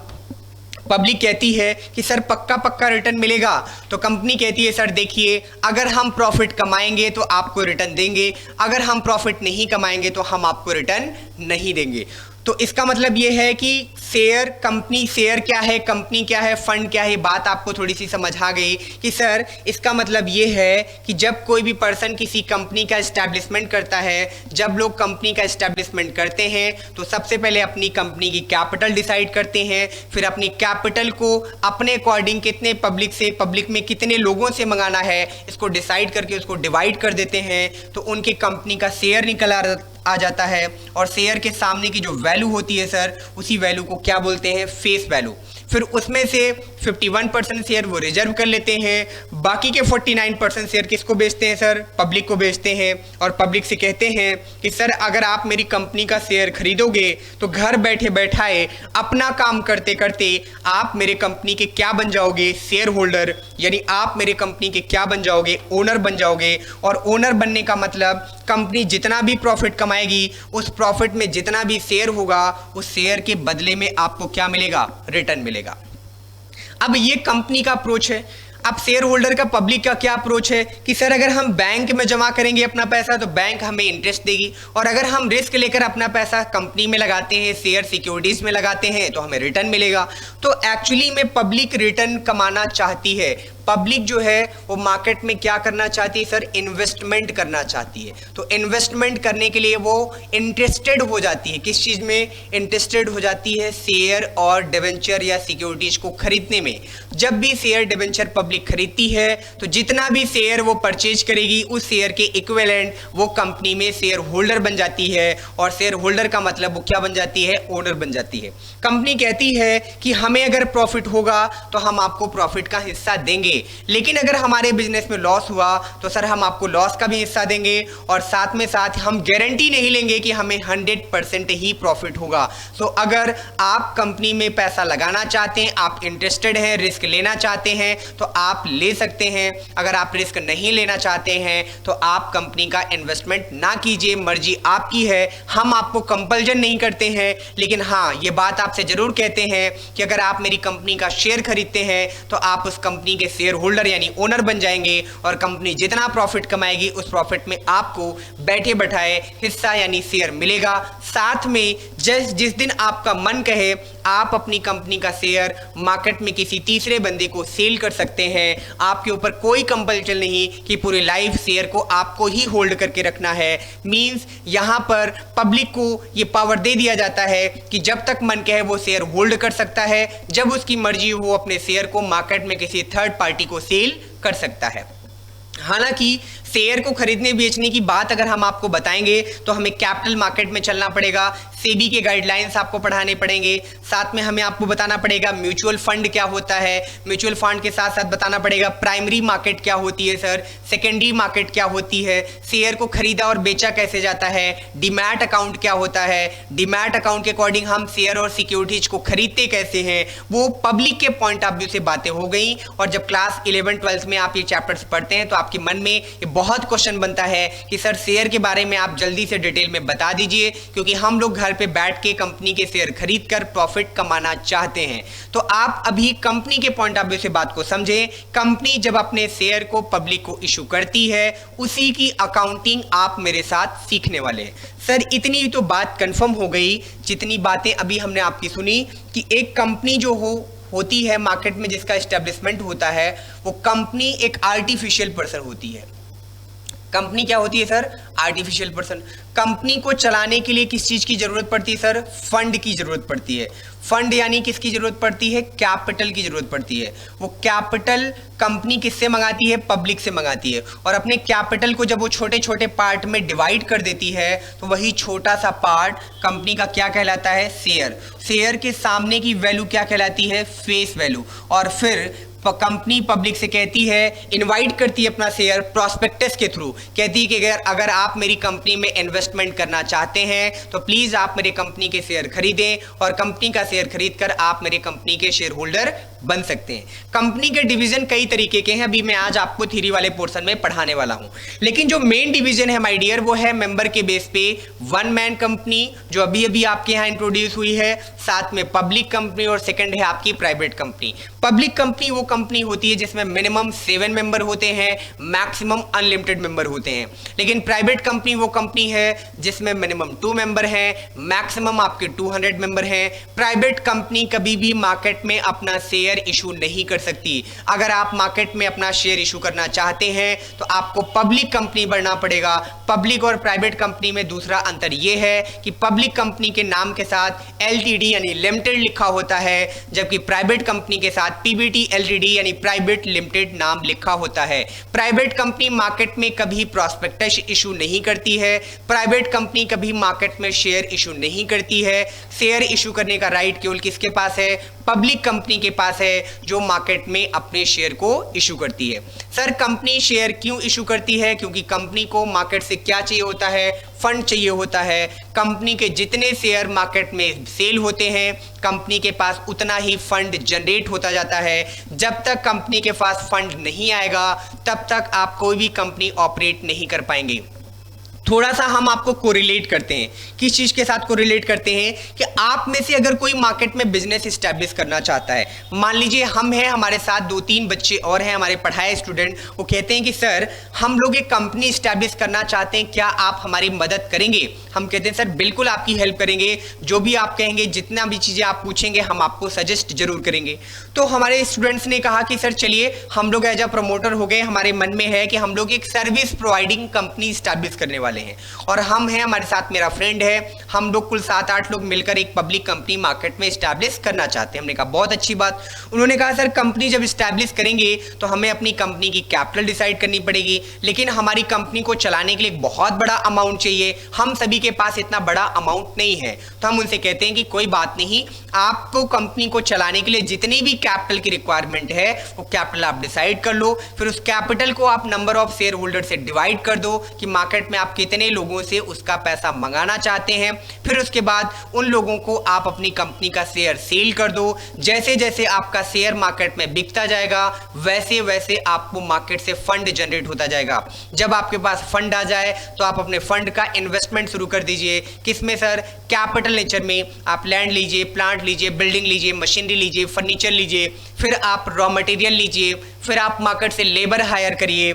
पब्लिक कहती है कि सर पक्का रिटर्न मिलेगा, तो कंपनी कहती है सर देखिए अगर हम प्रॉफिट कमाएंगे तो आपको रिटर्न देंगे, अगर हम प्रॉफिट नहीं कमाएंगे तो हम आपको रिटर्न नहीं देंगे। तो इसका मतलब ये है कि शेयर, कंपनी शेयर क्या है, कंपनी क्या है, फंड क्या है, बात आपको थोड़ी सी समझ आ गई कि सर इसका मतलब ये है कि जब कोई भी पर्सन किसी कंपनी का एस्टैब्लिशमेंट करता है, जब लोग कंपनी का एस्टैब्लिशमेंट करते हैं तो सबसे पहले अपनी कंपनी की कैपिटल डिसाइड करते हैं, फिर अपनी कैपिटल को अपने अकॉर्डिंग कितने पब्लिक में कितने लोगों से मंगाना है इसको डिसाइड करके उसको डिवाइड कर देते हैं। तो उनकी कंपनी का शेयर निकल आ जाता है। और शेयर के सामने की जो वैल्यू होती है सर, उसी वैल्यू को क्या बोलते हैं, फेस वैल्यू। फिर उसमें से 51% शेयर वो रिजर्व कर लेते हैं, बाकी के 49% शेयर किसको बेचते हैं सर, पब्लिक को बेचते हैं। और पब्लिक से कहते हैं कि सर अगर आप मेरी कंपनी का शेयर खरीदोगे तो घर बैठे बैठाए अपना काम करते करते आप मेरे कंपनी के क्या बन जाओगे, शेयर होल्डर। यानी आप मेरे कंपनी के क्या बन जाओगे, ओनर बन जाओगे। और ओनर बनने का मतलब कंपनी जितना भी प्रॉफिट कमाएगी उस प्रॉफिट में जितना भी शेयर होगा उस शेयर के बदले में आपको क्या मिलेगा, रिटर्न मिलेगा। अब ये कंपनी का अप्रोच है। अब शेयर होल्डर का, पब्लिक का क्या अप्रोच है कि सर अगर हम बैंक में जमा करेंगे अपना पैसा तो बैंक हमें इंटरेस्ट देगी, और अगर हम रिस्क लेकर अपना पैसा कंपनी में लगाते हैं, शेयर सिक्योरिटीज में लगाते हैं तो हमें रिटर्न मिलेगा। तो एक्चुअली में पब्लिक रिटर्न कमाना चाहती है। पब्लिक जो है वो मार्केट में क्या करना चाहती है सर, इन्वेस्टमेंट करना चाहती है। तो इन्वेस्टमेंट करने के लिए वो इंटरेस्टेड हो जाती है। किस चीज़ में इंटरेस्टेड हो जाती है? शेयर और डिवेंचर या सिक्योरिटीज को खरीदने में। जब भी शेयर डिवेंचर पब्लिक खरीदती है तो जितना भी शेयर वो परचेज करेगी उस शेयर के इक्विवेलेंट वो कंपनी में शेयर होल्डर बन जाती है। और शेयर होल्डर का मतलब वो क्या बन जाती है, ओनर बन जाती है। कंपनी कहती है कि हमें अगर प्रॉफिट होगा तो हम आपको प्रॉफिट का हिस्सा देंगे, लेकिन अगर हमारे बिजनेस में लॉस हुआ तो सर हम आपको लॉस का भी हिस्सा देंगे, और साथ में साथ हम गारंटी नहीं लेंगे कि हमें 100% ही प्रॉफिट होगा। सो अगर आप कंपनी में पैसा लगाना चाहते हैं, आप इंटरेस्टेड हैं, रिस्क लेना चाहते हैं तो आप ले सकते हैं। अगर आप रिस्क नहीं लेना चाहते हैं तो आप कंपनी का इन्वेस्टमेंट ना कीजिए, मर्जी आपकी है। हम आपको कंपल्जन नहीं करते हैं, लेकिन हाँ ये बात आपसे जरूर कहते हैं कि अगर आप मेरी कंपनी का शेयर खरीदते हैं तो आप उस कंपनी के शेयर होल्डर यानी ओनर बन जाएंगे, और कंपनी जितना प्रॉफिट कमाएगी उस प्रॉफिट में आपको बैठे बैठाए हिस्सा यानी शेयर मिलेगा। साथ में जिस दिन आपका मन कहे आप अपनी कंपनी का शेयर मार्केट में किसी तीसरे बंदे को सेल कर सकते हैं। आपके ऊपर कोई कंपल्शन नहीं कि पूरी लाइफ शेयर को आपको ही होल्ड करके रखना है। मींस यहां पर पब्लिक को ये पावर दे दिया जाता है कि जब तक मन कहे वो शेयर होल्ड कर सकता है, जब उसकी मर्जी हो वो अपने शेयर को मार्केट में किसी थर्ड पार्टी को सेल कर सकता है। हालांकि शेयर को खरीदने बेचने की बात अगर हम आपको बताएंगे तो हमें कैपिटल मार्केट में चलना पड़ेगा, सेबी के गाइडलाइंस आपको पढ़ाने पड़ेंगे, साथ में हमें आपको बताना पड़ेगा म्यूचुअल फंड क्या होता है, म्यूचुअल फंड के साथ साथ बताना पड़ेगा प्राइमरी मार्केट क्या होती है सर, सेकेंडरी मार्केट क्या होती है, शेयर को खरीदा और बेचा कैसे जाता है, डीमैट अकाउंट क्या होता है, डीमैट अकाउंट के अकॉर्डिंग हम शेयर और सिक्योरिटीज को खरीदते कैसे हैं। वो पब्लिक के पॉइंट ऑफ व्यू से बातें हो गई। और जब क्लास 11-12 में आप ये चैप्टर्स पढ़ते हैं तो आपके मन में ये बहुत क्वेश्चन बनता है कि सर शेयर के बारे में आप जल्दी से डिटेल में बता दीजिए, क्योंकि हम लोग घर पे बैठ के कंपनी के शेयर खरीद कर प्रॉफिट कमाना चाहते हैं। तो आप अभी कंपनी के पॉइंट ऑफ व्यू से बात को समझें। कंपनी जब अपने शेयर को पब्लिक को इशू करती है, उसी की अकाउंटिंग आप मेरे साथ सीखने वाले हैं। सर इतनी तो बात कंफर्म हो गई, जितनी बातें अभी हमने आपकी सुनी कि एक कंपनी जो होती है मार्केट में, जिसका एस्टेब्लिशमेंट होता है, वो कंपनी एक आर्टिफिशियल पर्सन होती है। कंपनी क्या होती है सर? Artificial person. कंपनी को चलाने के लिए किस चीज की जरूरत पड़ती है सर? फंड की जरूरत पड़ती है। फंड यानी किसकी जरूरत पड़ती है? कैपिटल की जरूरत पड़ती है। वो कैपिटल कंपनी किससे मंगाती है? पब्लिक से मंगाती है। और अपने कैपिटल को जब वो छोटे छोटे पार्ट में डिवाइड कर देती है, तो वही छोटा सा पार्ट कंपनी का क्या कहलाता है? शेयर। शेयर के सामने की वैल्यू क्या कहलाती है? Face value. और फिर कंपनी पब्लिक से कहती है, इनवाइट करती है अपना शेयर प्रॉस्पेक्टस के थ्रू, कहती है कि अगर आप मेरी कंपनी में इन्वेस्टमेंट करना चाहते हैं तो प्लीज आप मेरी कंपनी के शेयर खरीदें, और कंपनी का शेयर खरीदकर आप मेरी कंपनी के शेयर होल्डर बन सकते हैं। कंपनी के डिवीजन कई तरीके के हैं, अभी मैं आज आपको थ्योरी वाले पोर्शन में पढ़ाने वाला हूं। लेकिन जो मेन डिवीजन है माय डियर, वो है मेंबर के बेस पे वन मैन कंपनी, जो अभी अभी आपके यहां इंट्रोड्यूस हुई है, साथ में पब्लिक कंपनी, और सेकंड है आपकी प्राइवेट कंपनी। पब्लिक कंपनी वो कंपनी होती है जिसमें मिनिमम 7 मेंबर होते हैं, मैक्सिमम अनलिमिटेड मेंबर होते हैं। लेकिन प्राइवेट कंपनी वो कंपनी है जिसमें मिनिमम 2 मेंबर हैं, मैक्सिमम आपके 200 मेंबर हैं। प्राइवेट कंपनी कभी भी मार्केट में अपना शेयर इशू नहीं कर सकती। अगर आप मार्केट में अपना शेयर इशू करना चाहते हैं तो आपको पब्लिक कंपनी बनना पड़ेगा। पब्लिक और प्राइवेट कंपनी में दूसरा अंतर यह है कि पब्लिक कंपनी के नाम के साथ एलटीडी यानी लिमिटेड लिखा होता है, जबकि प्राइवेट कंपनी के साथ पीबीटी एलटीडी यानी प्राइवेट लिमिटेड नाम लिखा होता है। प्राइवेट कंपनी मार्केट में कभी प्रॉस्पेक्टस इशू नहीं करती है। प्राइवेट कंपनी कभी मार्केट में शेयर इशू नहीं करती है। शेयर इशू करने का राइट केवल किसके पास है? पब्लिक कंपनी के पास है, जो मार्केट में अपने शेयर को इशू करती है। सर कंपनी शेयर क्यों इशू करती है? क्योंकि कंपनी को मार्केट से क्या चाहिए होता है? फंड चाहिए होता है। कंपनी के जितने शेयर मार्केट में सेल होते हैं, कंपनी के पास उतना ही फंड जनरेट होता जाता है। जब तक कंपनी के पास फंड नहीं आएगा, तब तक आप कोई भी कंपनी ऑपरेट नहीं कर पाएंगे। थोड़ा सा हम आपको कोरिलेट करते हैं। किस चीज के साथ कोरिलेट करते हैं? कि आप में से अगर कोई मार्केट में बिजनेस एस्टैब्लिश करना चाहता है, मान लीजिए हम हैं, हमारे साथ 2-3 बच्चे और हैं, हमारे पढ़ाए स्टूडेंट, वो कहते हैं कि सर हम लोग एक कंपनी एस्टैब्लिश करना चाहते हैं, क्या आप हमारी मदद करेंगे? हम कहते हैं सर बिल्कुल आपकी हेल्प करेंगे, जो भी आप कहेंगे, जितना भी चीजें आप पूछेंगे हम आपको सजेस्ट जरूर करेंगे। तो हमारे स्टूडेंट्स ने कहा कि सर चलिए हम लोग एज अ प्रमोटर हो गए, हमारे मन में है कि हम लोग एक सर्विस प्रोवाइडिंग कंपनी एस्टैब्लिश करने वाले हैं, और हम हैं, हमारे साथ मेरा फ्रेंड है, हम लोग कुल 7-8 लोग मिलकर एक पब्लिक कंपनी मार्केट में एस्टैब्लिश करना चाहते हैं। हमने कहा बहुत अच्छी बात। उन्होंने कहा सर कंपनी जब एस्टैब्लिश करेंगे तो हमें अपनी कंपनी की कैपिटल डिसाइड करनी पड़ेगी, लेकिन हमारी कंपनी को चलाने के लिए बहुत बड़ा अमाउंट चाहिए, हम सभी के पास इतना बड़ा अमाउंट नहीं है। तो हम उनसे कहते हैं कि कोई बात नहीं, आपको कंपनी को चलाने के लिए जितनी भी कैपिटल की रिक्वायरमेंट है वो कैपिटल आप डिसाइड कर लो, फिर उस कैपिटल को आप नंबर ऑफ शेयर होल्डर से डिवाइड कर दो कि मार्केट में आप कितने लोगों से उसका पैसा मंगाना चाहते हैं। फिर उसके बाद उन लोगों को आप अपनी कंपनी का शेयर सेल कर दो। जैसे जैसे आपका शेयर मार्केट में बिकता जाएगा, वैसे वैसे आपको मार्केट से फंड जनरेट होता जाएगा। जब आपके पास फंड आ जाए तो आप अपने फंड का इन्वेस्टमेंट शुरू कर दीजिए। किसमें सर? कैपिटल नेचर में। आप लैंड लीजिए, प्लांट लीजिए, बिल्डिंग लीजिए, मशीनरी लीजिए, फर्नीचर लीजिए, फिर आप रॉ मटेरियल लीजिए, फिर आप मार्केट से लेबर हायर करिए,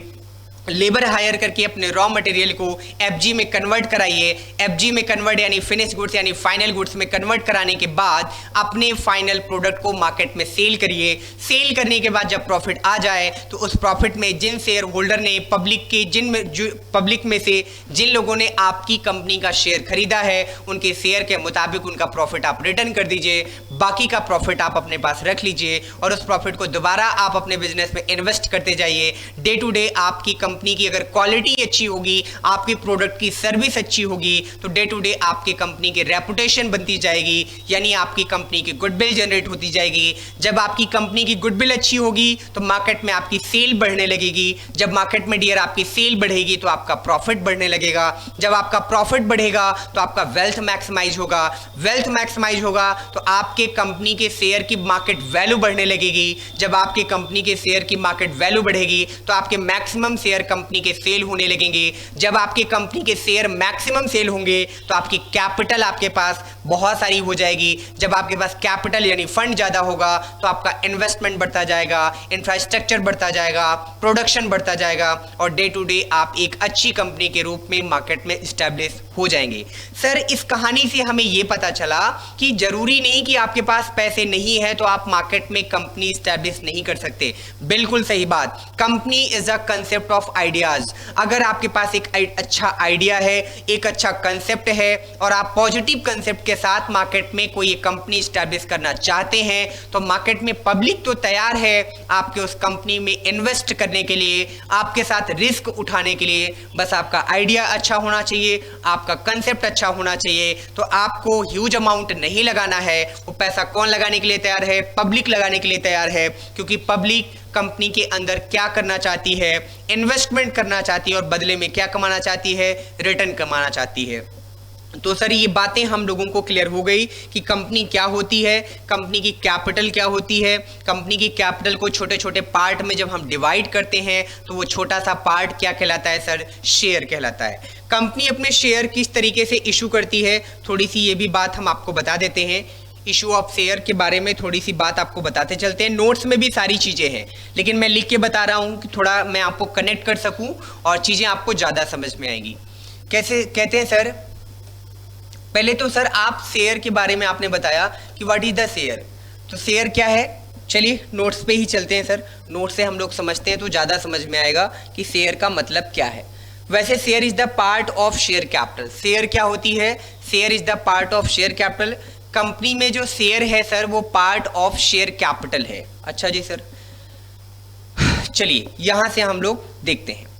लेबर हायर करके अपने रॉ मटेरियल को एफजी में कन्वर्ट कराइए। एफजी में कन्वर्ट यानी फिनिश गुड्स यानी फाइनल गुड्स में कन्वर्ट कराने के बाद अपने फाइनल प्रोडक्ट को मार्केट में सेल करिए। सेल करने के बाद जब प्रॉफिट आ जाए तो उस प्रॉफिट में जिन शेयर होल्डर ने पब्लिक में से जिन लोगों ने आपकी कंपनी का शेयर खरीदा है, उनके शेयर के मुताबिक उनका प्रॉफिट आप रिटर्न कर दीजिए। बाकी का प्रॉफिट आप अपने पास रख लीजिए और उस प्रॉफिट को दोबारा आप अपने बिजनेस में इन्वेस्ट करते जाइए। डे टू डे आपकी कंपनी की अगर क्वालिटी अच्छी होगी, आपके प्रोडक्ट की सर्विस अच्छी होगी, तो डे टू डे आपकी कंपनी की रेपुटेशन बनती जाएगी, यानी आपकी कंपनी की गुडविल जनरेट होती जाएगी। जब आपकी कंपनी की गुडविल अच्छी होगी तो मार्केट में आपकी सेल बढ़ने लगेगी। जब मार्केट में डियर आपकी सेल बढ़ेगी तो आपका प्रॉफिट बढ़ने लगेगा। जब आपका प्रॉफिट बढ़ेगा तो आपका वेल्थ मैक्सिमाइज होगा। वेल्थ मैक्सिमाइज होगा तो आपके कंपनी के शेयर की मार्केट वैल्यू बढ़ने लगेगी। जब आपके कंपनी के शेयर की मार्केट वैल्यू बढ़ेगी तो आपके मैक्सिमम शेयर कंपनी के सेल होने लगेंगे, जब आपके कंपनी के शेयर मैक्सिमम सेल होंगे तो आपकी कैपिटल आपके पास बहुत सारी हो जाएगी। जब आपके पास कैपिटल यानी फंड ज़्यादा होगा तो आपका इन्वेस्टमेंट बढ़ता जाएगा, इंफ्रास्ट्रक्चर बढ़ता जाएगा, प्रोडक्शन बढ़ता जाएगा और डे टू डे आप एक अच्छी कंपनी के रूप में मार्केट में इस्टेब्लिश हो जाएंगे। सर इस कहानी से हमें यह पता चला कि जरूरी नहीं कि आपके पास पैसे नहीं है तो आप मार्केट में कंपनी इस्टेब्लिश नहीं कर सकते। बिल्कुल सही बात। Company is a concept of ideas. अगर आपके पास एक अच्छा आइडिया है, एक अच्छा कंसेप्ट है और आप पॉजिटिव कंसेप्ट के साथ मार्केट में कोई कंपनी इस्टेब्लिश करना चाहते हैं तो मार्केट में पब्लिक तो तैयार है आपके उस कंपनी में इन्वेस्ट करने के लिए, आपके साथ रिस्क उठाने के लिए। बस आपका आइडिया अच्छा होना चाहिए, आपका कंसेप्ट अच्छा होना चाहिए। तो आपको ह्यूज अमाउंट नहीं लगाना है। वो पैसा कौन लगाने के लिए तैयार है? पब्लिक लगाने के लिए तैयार है, क्योंकि पब्लिक कंपनी के अंदर क्या करना चाहती है? इन्वेस्टमेंट करना चाहती है और बदले में क्या कमाना चाहती है? रिटर्न कमाना चाहती है। तो सर ये बातें हम लोगों को क्लियर हो गई कि कंपनी क्या होती है, कंपनी की कैपिटल क्या होती है। कंपनी की कैपिटल को छोटे छोटे पार्ट में जब हम डिवाइड करते हैं तो वो छोटा सा पार्ट क्या कहलाता है सर? शेयर कहलाता है। कंपनी अपने शेयर किस तरीके से इशू करती है, थोड़ी सी ये भी बात हम आपको बता देते हैं। इशू ऑफ शेयर के बारे में थोड़ी सी बात आपको बताते चलते हैं। नोट्स में भी सारी चीज़ें हैं लेकिन मैं लिख के बता रहा हूँ कि थोड़ा मैं आपको कनेक्ट कर सकूँ और चीज़ें आपको ज़्यादा समझ में आएंगी। कैसे कहते हैं सर? पहले तो सर आप शेयर के बारे में आपने बताया कि व्हाट इज द शेयर। तो शेयर क्या है? चलिए नोट्स पे ही चलते हैं सर। नोट से हम लोग समझते हैं तो ज़्यादा समझ में आएगा कि शेयर का मतलब क्या है। वैसे share is the part of share capital. Share क्या होती है? Share is the part of share capital. Company में जो शेयर है सर वो पार्ट ऑफ शेयर कैपिटल है। अच्छा जी सर, चलिए यहां से हम लोग देखते हैं।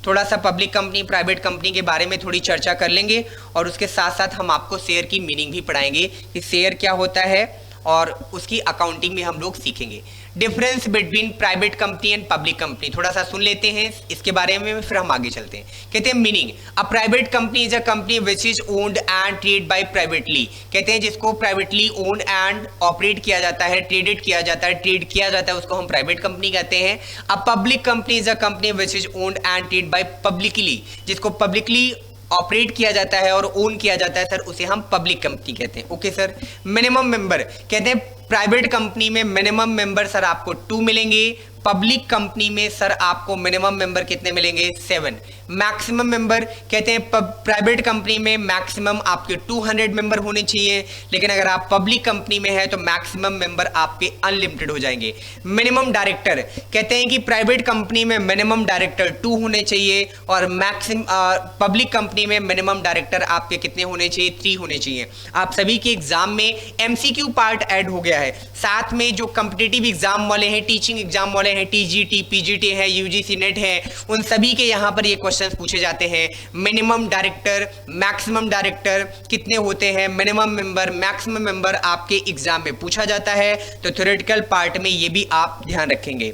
थोड़ा सा पब्लिक कंपनी प्राइवेट कंपनी के बारे में थोड़ी चर्चा कर लेंगे और उसके साथ साथ हम आपको शेयर की मीनिंग भी पढ़ाएंगे कि शेयर क्या होता है और उसकी अकाउंटिंग में हम लोग सीखेंगे। Difference between private company and public company थोड़ा सा सुन लेते हैं इसके बारे में, फिर हम आगे चलते हैं। कहते हैं meaning, a private company is a company which is owned and trade by privately. कहते हैं जिसको प्राइवेटली ओन्ड एंड ऑपरेट किया जाता है, ट्रेडेड किया जाता है, ट्रेड किया जाता है, उसको हम प्राइवेट कंपनी कहते हैं। A public company is a company which is owned and trade by publicly. जिसको पब्लिकली ऑपरेट किया जाता है और ओन किया जाता है सर उसे हम पब्लिक कंपनी कहते हैं। Okay sir. मिनिमम मेंबर, कहते हैं प्राइवेट कंपनी में मिनिमम मेंबर सर आपको 2 मिलेंगे, पब्लिक कंपनी में सर आपको मिनिमम मेंबर कितने मिलेंगे? 7। मैक्सिमम मेंबर, कहते हैं प्राइवेट कंपनी में मैक्सिमम आपके 200 मेंबर होने चाहिए, लेकिन अगर आप पब्लिक कंपनी में है तो मैक्सिमम मेंबर आपके अनलिमिटेड हो जाएंगे। मिनिमम डायरेक्टर, कहते हैं कि प्राइवेट कंपनी में मिनिमम डायरेक्टर 2 होने चाहिए और पब्लिक कंपनी में मिनिमम डायरेक्टर आपके कितने होने चाहिए? 3 होने चाहिए। आप सभी के एग्जाम में MCQ पार्ट ऐड हो गया है, साथ में जो कॉम्पिटिटिव एग्जाम वाले हैं, टीचिंग एग्जाम वाले हैं, TGT, PGT है, UGC नेट है, उन सभी के यहाँ पर ये क्वेश्चंस पूछे जाते हैं। मिनिमम डायरेक्टर, मैक्सिमम डायरेक्टर कितने होते हैं, मिनिमम मेंबर, मैक्सिमम मेंबर आपके एग्जाम में पूछा जाता है। तो थ्योरेटिकल पार्ट में ये भी आप ध्यान रखेंगे।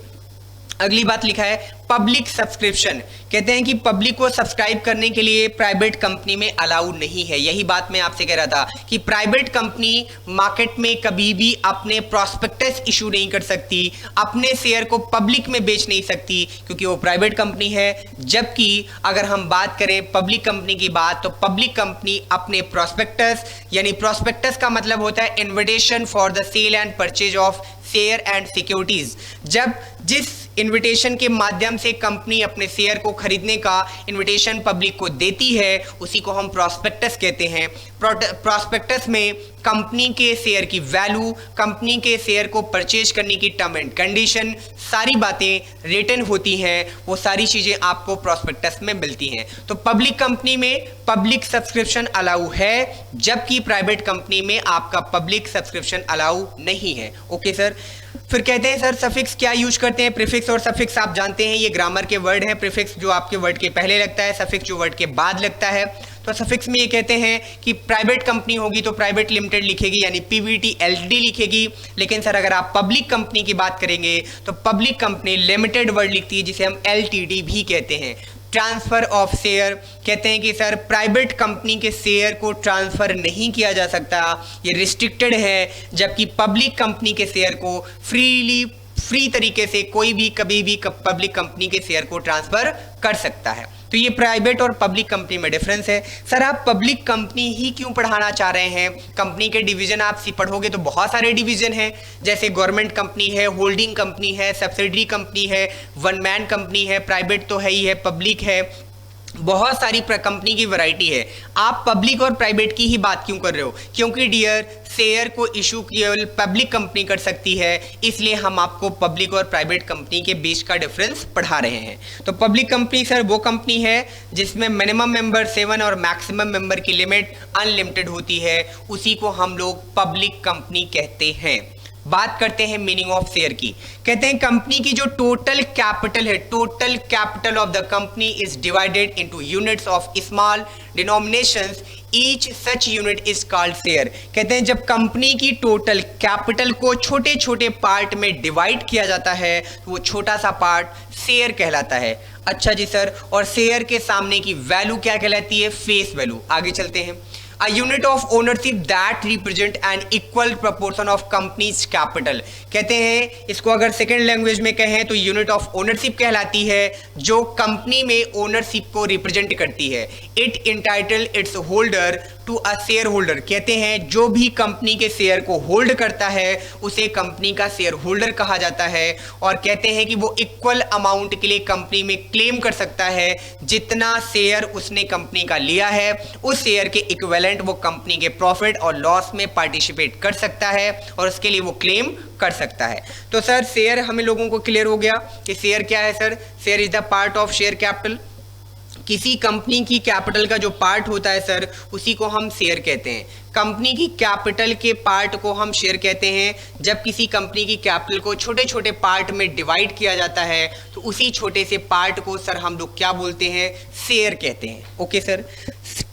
अगली बात लिखा है पब्लिक सब्सक्रिप्शन, कहते हैं कि पब्लिक को सब्सक्राइब करने के लिए प्राइवेट कंपनी में अलाउ नहीं है। यही बात मैं आपसे कह रहा था कि प्राइवेट कंपनी मार्केट में कभी भी अपने प्रॉस्पेक्टस इशू नहीं कर सकती, अपने शेयर को पब्लिक में बेच नहीं सकती, क्योंकि वो प्राइवेट कंपनी है। जबकि अगर हम बात करें पब्लिक कंपनी की बात, तो पब्लिक कंपनी अपने प्रॉस्पेक्टस, यानी प्रॉस्पेक्टस का मतलब होता है invitation for the sale and purchase of share and securities. जब जिस इन्विटेशन के माध्यम से कंपनी अपने शेयर को खरीदने का इन्विटेशन पब्लिक को देती है उसी को हम प्रॉस्पेक्टस कहते हैं। प्रॉस्पेक्टस में कंपनी के शेयर की वैल्यू, कंपनी के शेयर को परचेज करने की टर्म एंड कंडीशन, सारी बातें रिटन होती हैं, वो सारी चीज़ें आपको प्रॉस्पेक्टस में मिलती हैं। तो पब्लिक कंपनी में पब्लिक सब्सक्रिप्शन अलाउ है, जबकि प्राइवेट कंपनी में आपका पब्लिक सब्सक्रिप्शन अलाउ नहीं है। Okay sir. फिर कहते हैं सर सफिक्स क्या यूज करते हैं? प्रीफिक्स और सफिक्स आप जानते हैं ये ग्रामर के वर्ड हैं। प्रीफिक्स जो आपके वर्ड के पहले लगता है, सफिक्स जो वर्ड के बाद लगता है। तो सफिक्स में ये कहते हैं कि प्राइवेट कंपनी होगी तो प्राइवेट लिमिटेड लिखेगी, यानी PVT LTD लिखेगी। लेकिन सर अगर आप पब्लिक कंपनी की बात करेंगे तो पब्लिक कंपनी लिमिटेड वर्ड लिखती है, जिसे हम LTD भी कहते हैं। ट्रांसफर ऑफ शेयर, कहते हैं कि सर प्राइवेट कंपनी के शेयर को ट्रांसफर नहीं किया जा सकता, ये रिस्ट्रिक्टेड है, जबकि पब्लिक कंपनी के शेयर को फ्रीली फ्री तरीके से कोई भी कभी भी पब्लिक कंपनी के शेयर को ट्रांसफर कर सकता है। तो ये प्राइवेट और पब्लिक कंपनी में डिफरेंस है। सर आप पब्लिक कंपनी ही क्यों पढ़ाना चाह रहे हैं? कंपनी के डिवीजन आप पढ़ोगे तो बहुत सारे डिवीजन हैं, जैसे गवर्नमेंट कंपनी है, होल्डिंग कंपनी है, सब्सिडरी कंपनी है, वन मैन कंपनी है, प्राइवेट तो है ही है, पब्लिक है, बहुत सारी कंपनी की वैरायटी है। आप पब्लिक और प्राइवेट की ही बात क्यों कर रहे हो? क्योंकि डियर शेयर को इशू केवल पब्लिक कंपनी कर सकती है, इसलिए हम आपको पब्लिक और प्राइवेट कंपनी के बीच का डिफरेंस पढ़ा रहे हैं। तो पब्लिक कंपनी सर वो कंपनी है जिसमें मिनिमम मेंबर 7 और मैक्सिमम मेंबर की लिमिट अनलिमिटेड होती है, उसी को हम लोग पब्लिक कंपनी कहते हैं। बात करते हैं मीनिंग ऑफ शेयर की। कहते हैं कंपनी की जो टोटल कैपिटल है, total capital of the company is divided into units of small denominations, each such unit is called share. कहते हैं जब कंपनी की टोटल कैपिटल को छोटे छोटे पार्ट में डिवाइड किया जाता है तो वो छोटा सा पार्ट शेयर कहलाता है। अच्छा जी सर, और शेयर के सामने की वैल्यू क्या कहलाती है? Face value. आगे चलते हैं। A unit of ownership that represent an equal proportion of company's capital। कहते हैं इसको अगर सेकेंड लैंग्वेज में कहें तो यूनिट ऑफ ओनरशिप कहलाती है जो कंपनी में ओनरशिप को रिप्रेजेंट करती है। It entitle its holder to a share holder. कहते हैं जो भी कंपनी के शेयर को होल्ड करता है उसे कंपनी का शेयर होल्डर कहा जाता है, और कहते हैं कि वो इक्वल अमाउंट के लिए कंपनी में क्लेम कर सकता है जितना शेयर उसने कंपनी का लिया है, उस शेयर के इक्विवेलेंट वो कंपनी के प्रॉफिट और लॉस में पार्टिसिपेट कर सकता है और उसके लिए वो क्लेम कर सकता है। तो सर शेयर हमें लोगों को क्लियर हो गया कि शेयर क्या है। Sir share is the part of share capital. किसी कंपनी की कैपिटल का जो पार्ट होता है सर उसी को हम शेयर कहते हैं। कंपनी की कैपिटल के पार्ट को हम शेयर कहते हैं। जब किसी कंपनी की कैपिटल को छोटे छोटे पार्ट में डिवाइड किया जाता है तो उसी छोटे से पार्ट को सर हम लोग क्या बोलते हैं? शेयर कहते हैं। Okay sir,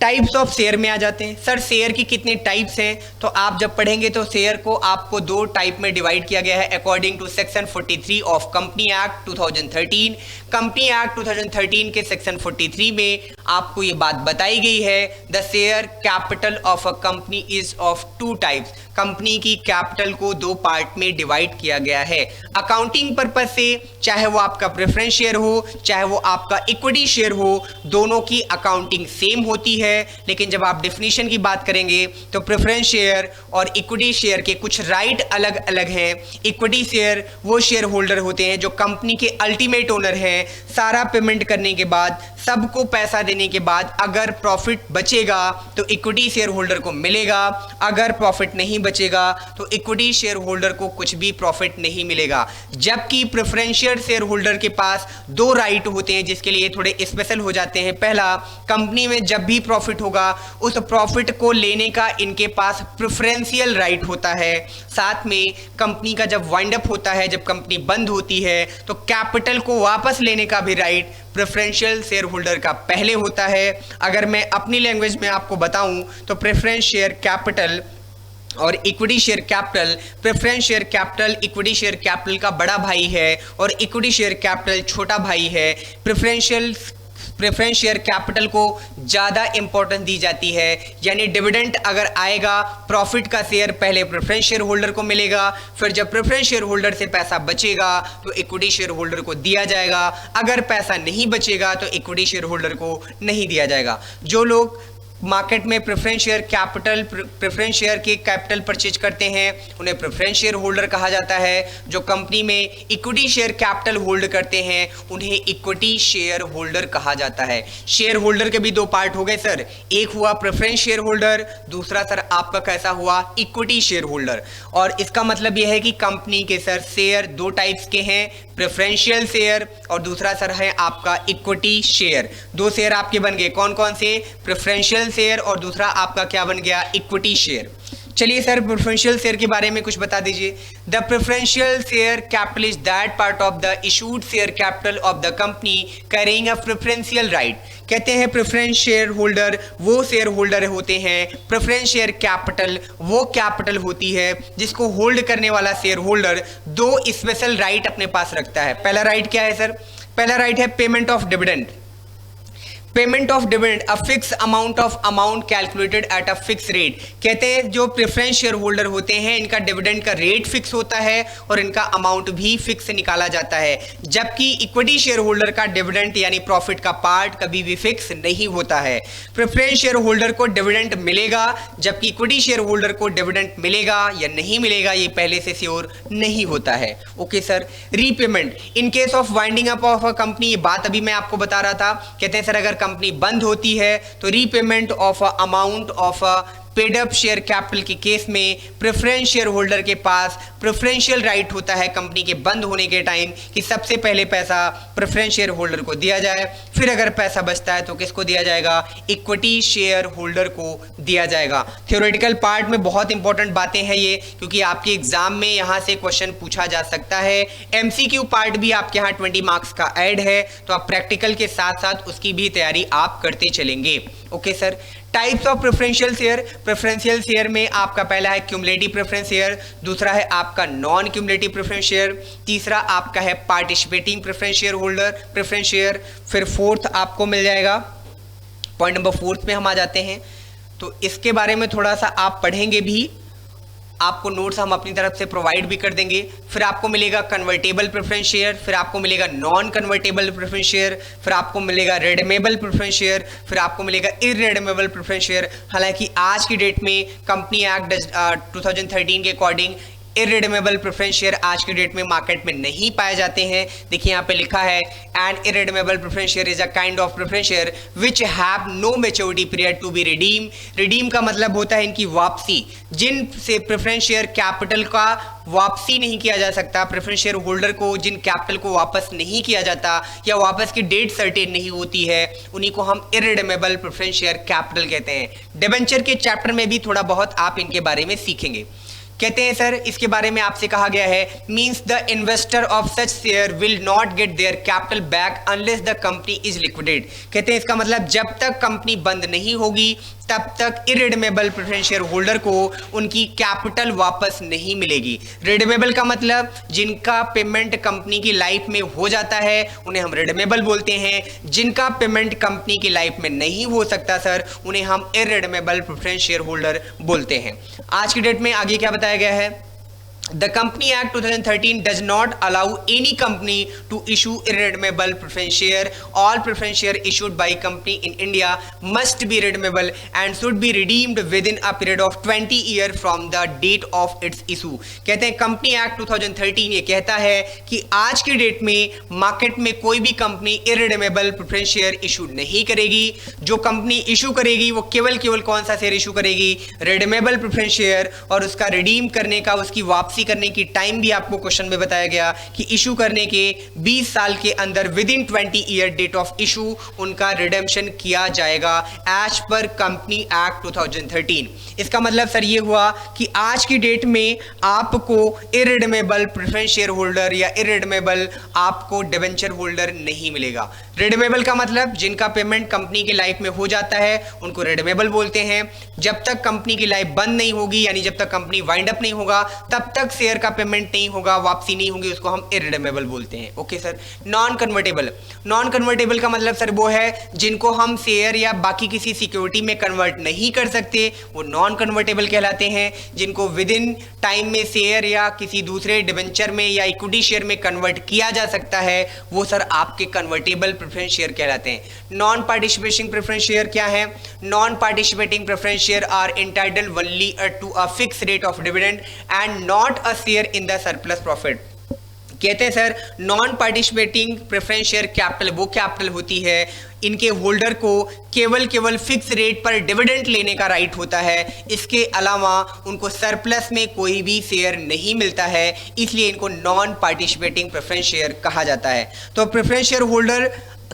types of share में आ जाते हैं। सर शेयर की कितने टाइप्स हैं? तो आप जब पढ़ेंगे तो शेयर को आपको दो टाइप में डिवाइड किया गया है according to section 43 of company act 2013। Company act 2013 के सेक्शन 43 में आपको ये बात बताई गई है, the share capital of a company is of two types. Company की कैपिटल को दो पार्ट में डिवाइड किया गया है अकाउंटिंग पर्पज से, चाहे वो आपका प्रेफरेंस शेयर हो चाहे वो आपका इक्विटी शेयर हो, दोनों की अकाउंटिंग सेम होती है। लेकिन जब आप डेफिनेशन की बात करेंगे तो प्रेफरेंस शेयर और इक्विटी शेयर के कुछ राइट अलग अलग हैं। इक्विटी शेयर वो शेयर होल्डर होते हैं जो कंपनी के अल्टीमेट ओनर हैं। सारा पेमेंट करने के बाद, सबको पैसा देने के बाद अगर प्रॉफिट बचेगा तो इक्विटी शेयर होल्डर को मिलेगा, अगर प्रॉफिट नहीं बचेगा तो इक्विटी शेयर होल्डर को कुछ भी प्रॉफिट नहीं मिलेगा। जबकि प्रेफरेंशियल शेयर होल्डर के पास दो राइट होते हैं जिसके लिए थोड़े स्पेशल हो जाते हैं। पहला, कंपनी में जब भी प्रॉफिट होगा उस प्रॉफिट को लेने का इनके पास प्रेफरेंशियल राइट होता है। साथ में कंपनी का जब वाइंड अप होता है, जब कंपनी बंद होती है तो कैपिटल को वापस लेने का भी राइट प्रेफरेंशियल शेयर होल्डर का पहले होता है। अगर मैं अपनी लैंग्वेज में आपको बताऊं तो प्रेफरेंस शेयर कैपिटल और equity share capital, preference share capital equity share capital का बड़ा भाई है और इक्विटी शेयर कैपिटल छोटा भाई है। प्रेफरेंस शेयर कैपिटल को ज़्यादा इंपॉर्टेंस दी जाती है, यानी डिविडेंड अगर आएगा, प्रॉफिट का शेयर पहले प्रेफरेंस शेयर होल्डर को मिलेगा, फिर जब प्रेफरेंस शेयर होल्डर से पैसा बचेगा तो इक्विटी शेयर होल्डर को दिया जाएगा। अगर पैसा नहीं बचेगा तो इक्विटी शेयर होल्डर को नहीं दिया जाएगा। जो लोग मार्केट में प्रेफरेंस शेयर के कैपिटल परचेज करते हैं उन्हें प्रेफरेंस शेयर होल्डर कहा जाता है। जो कंपनी में इक्विटी शेयर कैपिटल होल्ड करते हैं उन्हें इक्विटी शेयर होल्डर कहा जाता है। शेयर होल्डर के भी दो पार्ट हो गए सर, एक हुआ प्रेफरेंस शेयर होल्डर, दूसरा सर आपका कैसा हुआ? Equity share holder. और इसका मतलब यह है कि कंपनी के सर शेयर दो टाइप्स के हैं, प्रेफरेंशियल शेयर और दूसरा सर है आपका इक्विटी शेयर। दो शेयर आपके बन गए, कौन कौन से? प्रेफरेंशियल शेयर और दूसरा आपका क्या बन गया? Equity share. चलिए सर प्रेफरेंशियल शेयर के बारे में कुछ बता दीजिए। The preferential share capital is that part of the issued share capital of the company carrying a preferential right. कहते हैं प्रेफरेंस शेयर होल्डर वो शेयर होल्डर होते हैं, प्रेफरेंस शेयर कैपिटल वो कैपिटल होती है जिसको होल्ड करने वाला शेयर होल्डर दो स्पेशल राइट अपने पास रखता है। पहला राइट क्या है सर? पहला राइट है payment of dividend. Payment of dividend a fix amount calculated at a fix rate. कहते हैं जो प्रेफरेंस शेयर होल्डर होते हैं इनका डिविडेंड का रेट फिक्स होता है और इनका अमाउंट भी फिक्स निकाला जाता है, जबकि इक्विटी शेयर होल्डर का डिविडेंड यानी प्रॉफिट का पार्ट कभी भी फिक्स नहीं होता है। प्रेफरेंस शेयर होल्डर को डिविडेंड मिलेगा जबकि इक्विटी शेयर होल्डर को डिविडेंड मिलेगा या नहीं मिलेगा ये पहले से श्योर नहीं होता है। Okay sir. Repayment in case of winding up of a company, ये बात अभी मैं आपको बता रहा था। कहते हैं सर अगर कंपनी बंद होती है तो repayment of amount of paid up share capital के केस में प्रेफरेंस शेयर होल्डर के पास प्रेफरेंशियल राइट होता है कंपनी के बंद होने के टाइम कि सबसे पहले पैसा प्रेफरेंस शेयर होल्डर को दिया जाए, फिर अगर पैसा बचता है तो किसको दिया जाएगा, इक्विटी शेयर होल्डर को दिया जाएगा। थ्योरेटिकल पार्ट में बहुत इंपॉर्टेंट बातें हैं ये, क्योंकि आपके एग्जाम में यहां से क्वेश्चन पूछा जा सकता है। एमसीक्यू पार्ट भी आपके यहाँ 20 मार्क्स का ऐड है, तो आप प्रैक्टिकल के साथ साथ उसकी भी तैयारी आप करते चलेंगे। Okay sir. Types of preferential share. Preferential share में आपका पहला है क्यूमुलेटिव प्रेफरेंस शेयर, दूसरा है आपका नॉन क्यूमुलेटिव प्रेफरेंस शेयर, तीसरा आपका है participating preference share holder preference share, फिर फोर्थ आपको मिल जाएगा। पॉइंट नंबर 4 में हम आ जाते हैं, तो इसके बारे में थोड़ा सा आप पढ़ेंगे भी, आपको नोट्स हम अपनी तरफ से प्रोवाइड भी कर देंगे। फिर आपको मिलेगा कन्वर्टेबल प्रेफरेंस शेयर, फिर आपको मिलेगा नॉन कन्वर्टेबल प्रेफरेंस शेयर, फिर आपको मिलेगा रिडीमेबल प्रेफरेंस शेयर, फिर आपको मिलेगा इररिडीमेबल प्रेफरेंस शेयर। हालांकि आज की डेट में कंपनी एक्ट 2013 के अकॉर्डिंग इररिडीमेबल प्रेफरेंस शेयर आज की डेट में मार्केट में नहीं पाए जाते हैं। देखिए यहाँ पे लिखा है an irredeemable preference share is a kind of preference share which have no maturity period to be redeem. Redeem का मतलब होता है इनकी वापसी, जिन से प्रेफरेंस शेयर कैपिटल का वापसी नहीं किया जा सकता, प्रेफरेंस शेयर होल्डर को जिन कैपिटल को वापस नहीं किया जाता या वापस की डेट सर्टेन नहीं होती है, उन्हीं को हम इररिडीमेबल प्रेफरेंस शेयर कैपिटल कहते हैं। डिबेंचर के चैप्टर में भी थोड़ा बहुत आप इनके बारे में सीखेंगे। कहते हैं सर इसके बारे में आपसे कहा गया है means the investor of such share will not gate their capital back unless the company is liquidate. कहते हैं इसका मतलब जब तक कंपनी बंद नहीं होगी तब तक इररिडीमेबल प्रेफरेंस शेयर होल्डर को उनकी कैपिटल वापस नहीं मिलेगी। रिडीमेबल का मतलब जिनका पेमेंट कंपनी की लाइफ में हो जाता है उन्हें हम रिडीमेबल बोलते हैं, जिनका पेमेंट कंपनी की लाइफ में नहीं हो सकता सर उन्हें हम इररिडीमेबल प्रेफरेंस शेयर होल्डर बोलते हैं। आज की डेट में आगे क्या बताया गया है, The Company Act 2013 does not allow any company to issue irredeemable preference share. All preference share issued by company in India must be redeemable and should be redeemed within a period of 20 years from the date of its issue. कहते हैं company act 2013 ये कहता है कि आज की date में market में कोई भी company irredeemable preference share issue नहीं करेगी। जो कंपनी इशू करेगी वो केवल कौन सा शेयर इशू करेगी, रिडीमेबल प्रेफरेंस शेयर, और उसका रिडीम करने का उसकी वापसी करने की टाइम भी आपको क्वेश्चन में बताया गया कि इशू करने के 20 साल के अंदर within 20 year date of issue उनका रिडेम्पशन किया जाएगा एज पर कंपनी एक्ट 2013। इसका मतलब सर ये हुआ कि आज की डेट में आपको इररिडीमेबल प्रेफरेंस शेयर होल्डर या इररिडीमेबल आपको डिबेंचर होल्डर नहीं मिलेगा। रिडीमेबल का मतलब जिनका पेमेंट कंपनी की लाइफ में हो जाता है उनको रिडीमेबल बोलते हैं। जब तक कंपनी की लाइफ बंद नहीं होगी यानी जब तक कंपनी वाइंड अप नहीं होगा तब तक शेयर का पेमेंट नहीं होगा, वापसी नहीं होगी, उसको हम इररिडीमेबल बोलते हैं। Okay sir. Non convertible, non convertible का मतलब सर वो है जिनको हम शेयर या बाकी किसी सिक्योरिटी में कन्वर्ट नहीं कर सकते, वो नॉन कन्वर्टेबल कहलाते हैं। जिनको विद इन टाइम में शेयर या किसी दूसरे डिबेंचर में या इक्विटी शेयर में कन्वर्ट किया जा सकता है वो सर आपके कन्वर्टेबल प्रेफरेंस शेयर कहलाते हैं। नॉन पार्टिसिपेटिंग प्रेफरेंस शेयर क्या है, non participating preference share are entitled only to a fix rate of dividend and not a share in the surplus profit. कहते हैं sir non participating preference share capital वो capital होती है इनके holder को केवल फिक्स रेट पर dividend लेने का राइट होता है, इसके अलावा उनको सरप्लस में कोई भी शेयर नहीं मिलता है, इसलिए इनको नॉन पार्टिसिपेटिंग प्रेफरेंस शेयर कहा जाता है। तो प्रेफरेंस शेयर होल्डर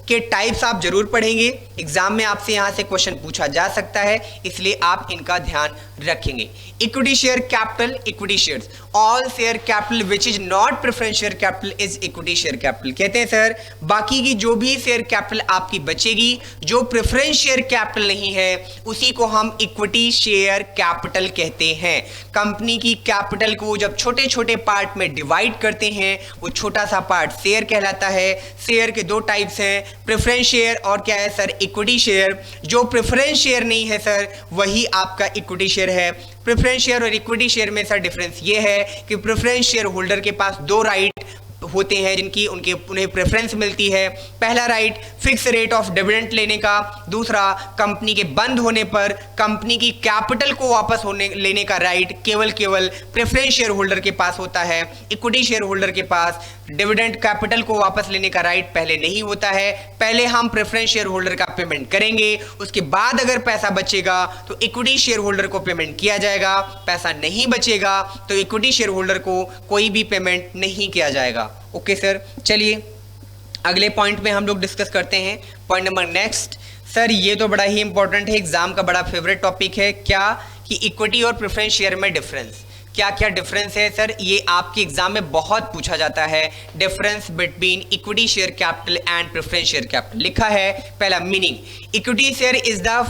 के टाइप्स आप जरूर पढ़ेंगे, एग्जाम में आपसे यहां से क्वेश्चन पूछा जा सकता है, इसलिए आप इनका ध्यान रखेंगे। Equity share capital, equity shares, all share capital which is not preference share capital is equity share capital. कहते हैं सर बाकी की जो भी शेयर कैपिटल आपकी बचेगी जो प्रेफरेंस शेयर कैपिटल नहीं है उसी को हम इक्विटी शेयर कैपिटल कहते हैं। कंपनी की कैपिटल को जब छोटे छोटे पार्ट में डिवाइड करते हैं वो छोटा सा पार्ट शेयर कहलाता है। शेयर के दो टाइप्स हैं, प्रेफरेंस शेयर और क्या है सर, इक्विटी शेयर। जो प्रेफरेंस शेयर नहीं है सर वही आपका इक्विटी शेयर है। प्रेफरेंस शेयर और इक्विटी शेयर में सर डिफरेंस ये है कि प्रेफरेंस शेयर होल्डर के पास दो राइट होते हैं जिनकी उन्हें प्रेफरेंस मिलती है। पहला right fix rate of dividend लेने का, दूसरा कंपनी के बंद होने पर कंपनी की कैपिटल को वापस लेने का राइट केवल प्रेफरेंस शेयर होल्डर के पास होता है। इक्विटी शेयर होल्डर के पास डिविडेंड कैपिटल को वापस लेने का राइट पहले नहीं होता है। पहले हम प्रेफरेंस शेयर होल्डर का पेमेंट करेंगे, उसके बाद अगर पैसा बचेगा तो इक्विटी शेयर होल्डर को पेमेंट किया जाएगा। पैसा नहीं बचेगा तो इक्विटी शेयर होल्डर को कोई भी पेमेंट नहीं किया जाएगा। ओके सर, चलिए अगले पॉइंट में हम लोग डिस्कस करते हैं। पॉइंट नंबर नेक्स्ट सर, ये तो बड़ा ही इंपॉर्टेंट है, एग्जाम का बड़ा फेवरेट टॉपिक है, क्या कि इक्विटी और प्रेफरेंस शेयर में डिफरेंस, क्या क्या डिफरेंस है सर। ये आपके एग्जाम में बहुत पूछा जाता है। Difference between equity share capital and preference share capital लिखा है। पहला meaning, equity share is the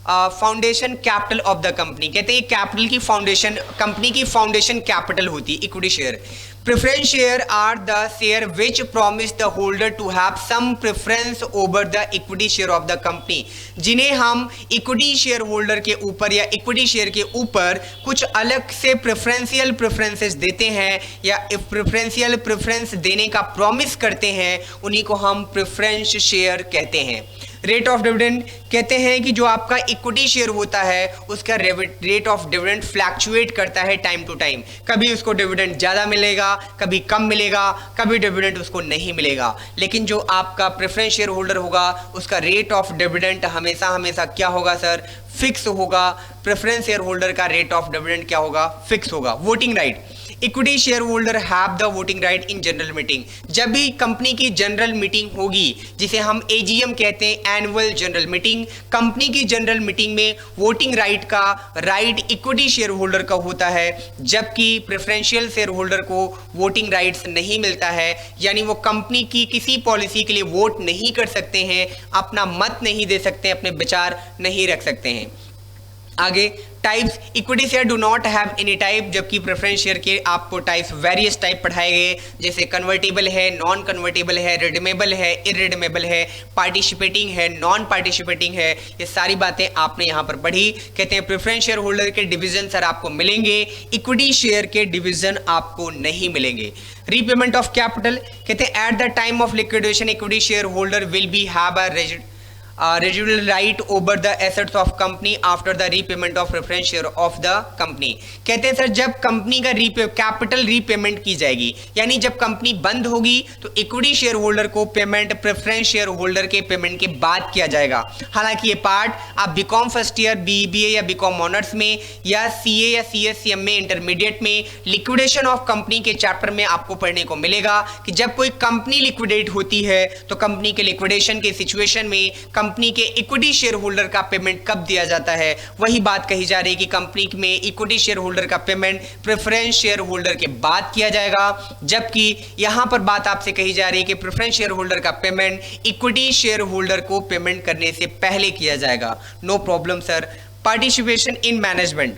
foundation capital of the company, कहते हैं कैपिटल की फाउंडेशन, कंपनी की फाउंडेशन कैपिटल होती है equity share. Preference share are the share which promise the holder to have some preference over the equity share of the company, जिन्हें हम equity share holder के ऊपर या इक्विटी शेयर के ऊपर कुछ अलग से प्रेफरेंशियल प्रेफरेंसेस देते हैं या प्रेफरेंशियल प्रेफरेंस देने का प्रॉमिस करते हैं, उन्हीं को हम प्रेफरेंस शेयर कहते हैं। रेट ऑफ डिविडेंड, कहते हैं कि जो आपका इक्विटी शेयर होता है उसका रेट ऑफ डिविडेंड फ्लैक्चुएट करता है टाइम टू टाइम, कभी उसको डिविडेंड ज़्यादा मिलेगा, कभी कम मिलेगा, कभी डिविडेंड उसको नहीं मिलेगा। लेकिन जो आपका प्रेफरेंस शेयर होल्डर होगा उसका रेट ऑफ डिविडेंड हमेशा क्या होगा सर, फिक्स होगा। प्रेफरेंस शेयर होल्डर का रेट ऑफ डिविडेंड क्या होगा, फिक्स होगा। Voting right, equity share holder have the voting right in general meeting, जब भी कंपनी की जनरल मीटिंग होगी जिसे हम एजीएम कहते हैं, एनुअल जनरल मीटिंग, कंपनी की जनरल मीटिंग में वोटिंग राइट का राइट इक्विटी शेयर होल्डर का होता है, जबकि प्रेफरेंशियल शेयर होल्डर को वोटिंग राइट्स नहीं मिलता है, यानी वो कंपनी की किसी पॉलिसी के लिए वोट नहीं कर सकते हैं, अपना मत नहीं दे सकते, अपने विचार नहीं रख सकते हैं। आगे types, equity share do not have any type, जबकि प्रेफरेंस शेयर के आपको टाइप्स वेरियस टाइप पढ़ाए गए, जैसे कन्वर्टेबल है, नॉन कन्वर्टेबल है, रिडीमेबल है, इरिडीमेबल है, पार्टिसिपेटिंग है, नॉन पार्टिसिपेटिंग है, ये सारी बातें आपने यहाँ पर पढ़ी। कहते हैं प्रेफरेंस शेयर होल्डर के डिवीजन सर आपको मिलेंगे, इक्विटी शेयर के डिवीजन आपको नहीं मिलेंगे। रीपेमेंट ऑफ कैपिटल, कहते हैं at the time of liquidation equity share holder will be have a residual right over the assets of company after the repayment of preference share of the company। कहते हैं sir जब company का capital repayment की जाएगी, यानी जब company बंद होगी तो इक्विटी शेयर होल्डर को पेमेंट प्रेफरेंस शेयर होल्डर के पेमेंट के बाद किया जाएगा। हालांकि ये पार्ट आप बीकॉम फर्स्ट ईयर, बीबीए या बीकॉम ऑनर्स में या सीए या सीएससीएम में इंटरमीडिएट में लिक्विडेशन ऑफ कंपनी के चैप्टर में आपको पढ़ने को मिलेगा कि जब कोई कंपनी लिक्विडेट होती है तो कंपनी के लिक्विडेशन के सिचुएशन में कंपनी के इक्विटी शेयर होल्डर का पेमेंट कब दिया जाता है। वही बात कही जा रही है कि कंपनी में इक्विटी शेयर होल्डर का पेमेंट प्रेफरेंस शेयर होल्डर के बाद किया जाएगा, जबकि यहां पर बात आपसे कही जा रही है कि प्रेफरेंस शेयर होल्डर का पेमेंट इक्विटी शेयर होल्डर को पेमेंट करने से पहले किया जाएगा। No problem sir. Participation in management,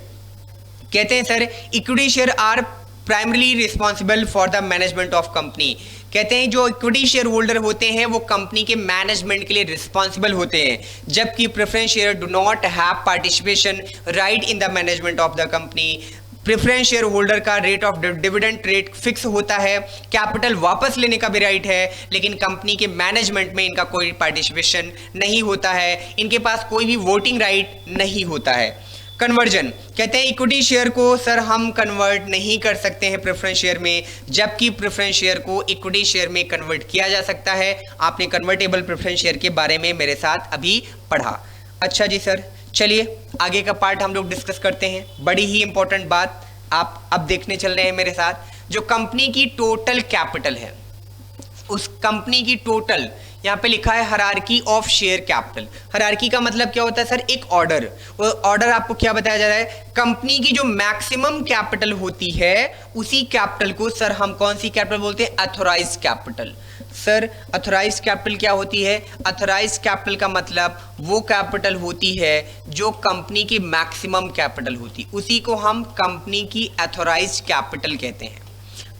कहते हैं sir equity share are primarily responsible for the management of company, कहते हैं जो इक्विटी शेयर होल्डर होते हैं वो कंपनी के मैनेजमेंट के लिए रिस्पॉन्सिबल होते हैं, जबकि preference share do not have participation right in the management of the company. Preference share holder का rate of dividend rate fix होता है, कैपिटल वापस लेने का भी राइट है, लेकिन कंपनी के मैनेजमेंट में इनका कोई पार्टिसिपेशन नहीं होता है, इनके पास कोई भी वोटिंग राइट नहीं होता है। कन्वर्जन, कहते हैं इक्विटी शेयर को सर हम कन्वर्ट नहीं कर सकते हैं प्रेफरेंस शेयर में, जबकि प्रेफरेंस शेयर को इक्विटी शेयर में कन्वर्ट किया जा सकता है। आपने कन्वर्टेबल प्रेफरेंस शेयर के बारे में मेरे साथ अभी पढ़ा। अच्छा जी सर, चलिए आगे का पार्ट हम लोग डिस्कस करते हैं। बड़ी ही इंपॉर्टेंट बात आप अब देखने चल रहे हैं मेरे साथ। जो कंपनी की टोटल कैपिटल है, उस कंपनी की टोटल, यहाँ पे लिखा है hierarchy of share capital. Hierarchy का मतलब क्या होता है सर, एक ऑर्डर। वो ऑर्डर आपको क्या बताया जा रहा है, कंपनी की जो मैक्सिमम कैपिटल होती है उसी कैपिटल को सर हम कौन सी कैपिटल बोलते हैं, authorised capital. Sir authorised capital क्या होती है, अथोराइज्ड कैपिटल का मतलब वो कैपिटल होती है जो कंपनी की मैक्सिमम कैपिटल होती, उसी को हम कंपनी की अथोराइज्ड कैपिटल कहते हैं।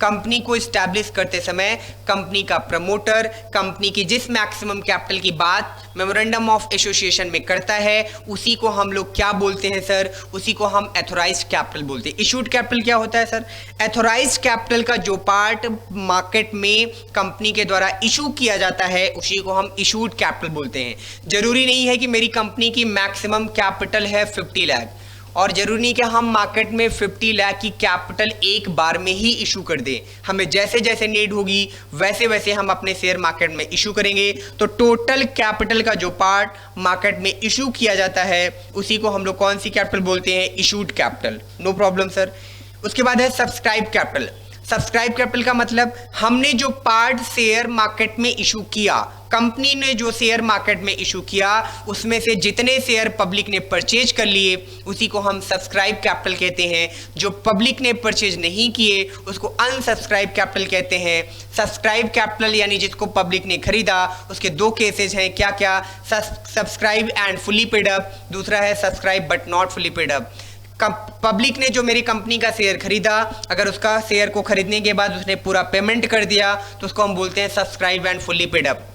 कंपनी को स्टैब्लिश करते समय कंपनी का प्रमोटर कंपनी की जिस मैक्सिमम कैपिटल की बात मेमोरेंडम ऑफ एसोसिएशन में करता है उसी को हम लोग क्या बोलते हैं सर? उसी को हम एथोराइज्ड कैपिटल बोलते हैं। इशूड कैपिटल क्या होता है सर? एथोराइज्ड कैपिटल का जो पार्ट मार्केट में कंपनी के द्वारा इशू किया जाता है उसी को हम इशूड कैपिटल बोलते हैं। जरूरी नहीं है कि मेरी कंपनी की मैक्सिमम कैपिटल है 50 लाख और जरूरी नहीं कि हम मार्केट में 50 लाख की कैपिटल एक बार में ही इशू कर दें। हमें जैसे जैसे नीड होगी वैसे वैसे हम अपने शेयर मार्केट में इशू करेंगे। तो टोटल कैपिटल का जो पार्ट मार्केट में इशू किया जाता है उसी को हम लोग कौन सी कैपिटल बोलते हैं? Issued capital. No problem sir. उसके बाद है सब्सक्राइब कैपिटल। सब्सक्राइब कैपिटल का मतलब हमने जो पार्ट शेयर मार्केट में इशू किया, कंपनी ने जो शेयर मार्केट में इशू किया उसमें से जितने शेयर पब्लिक ने परचेज कर लिए उसी को हम सब्सक्राइब कैपिटल कहते हैं। जो पब्लिक ने परचेज नहीं किए उसको अनसब्सक्राइब कैपिटल कहते हैं। सब्सक्राइब कैपिटल यानी जिसको पब्लिक ने खरीदा उसके दो केसेज हैं, क्या क्या? Subscribe and fully paid up, दूसरा है subscribe but not fully paid up. Public ने जो मेरी कंपनी का शेयर खरीदा, अगर उसका शेयर को खरीदने के बाद उसने पूरा पेमेंट कर दिया तो उसको हम बोलते हैं subscribe and fully paid up.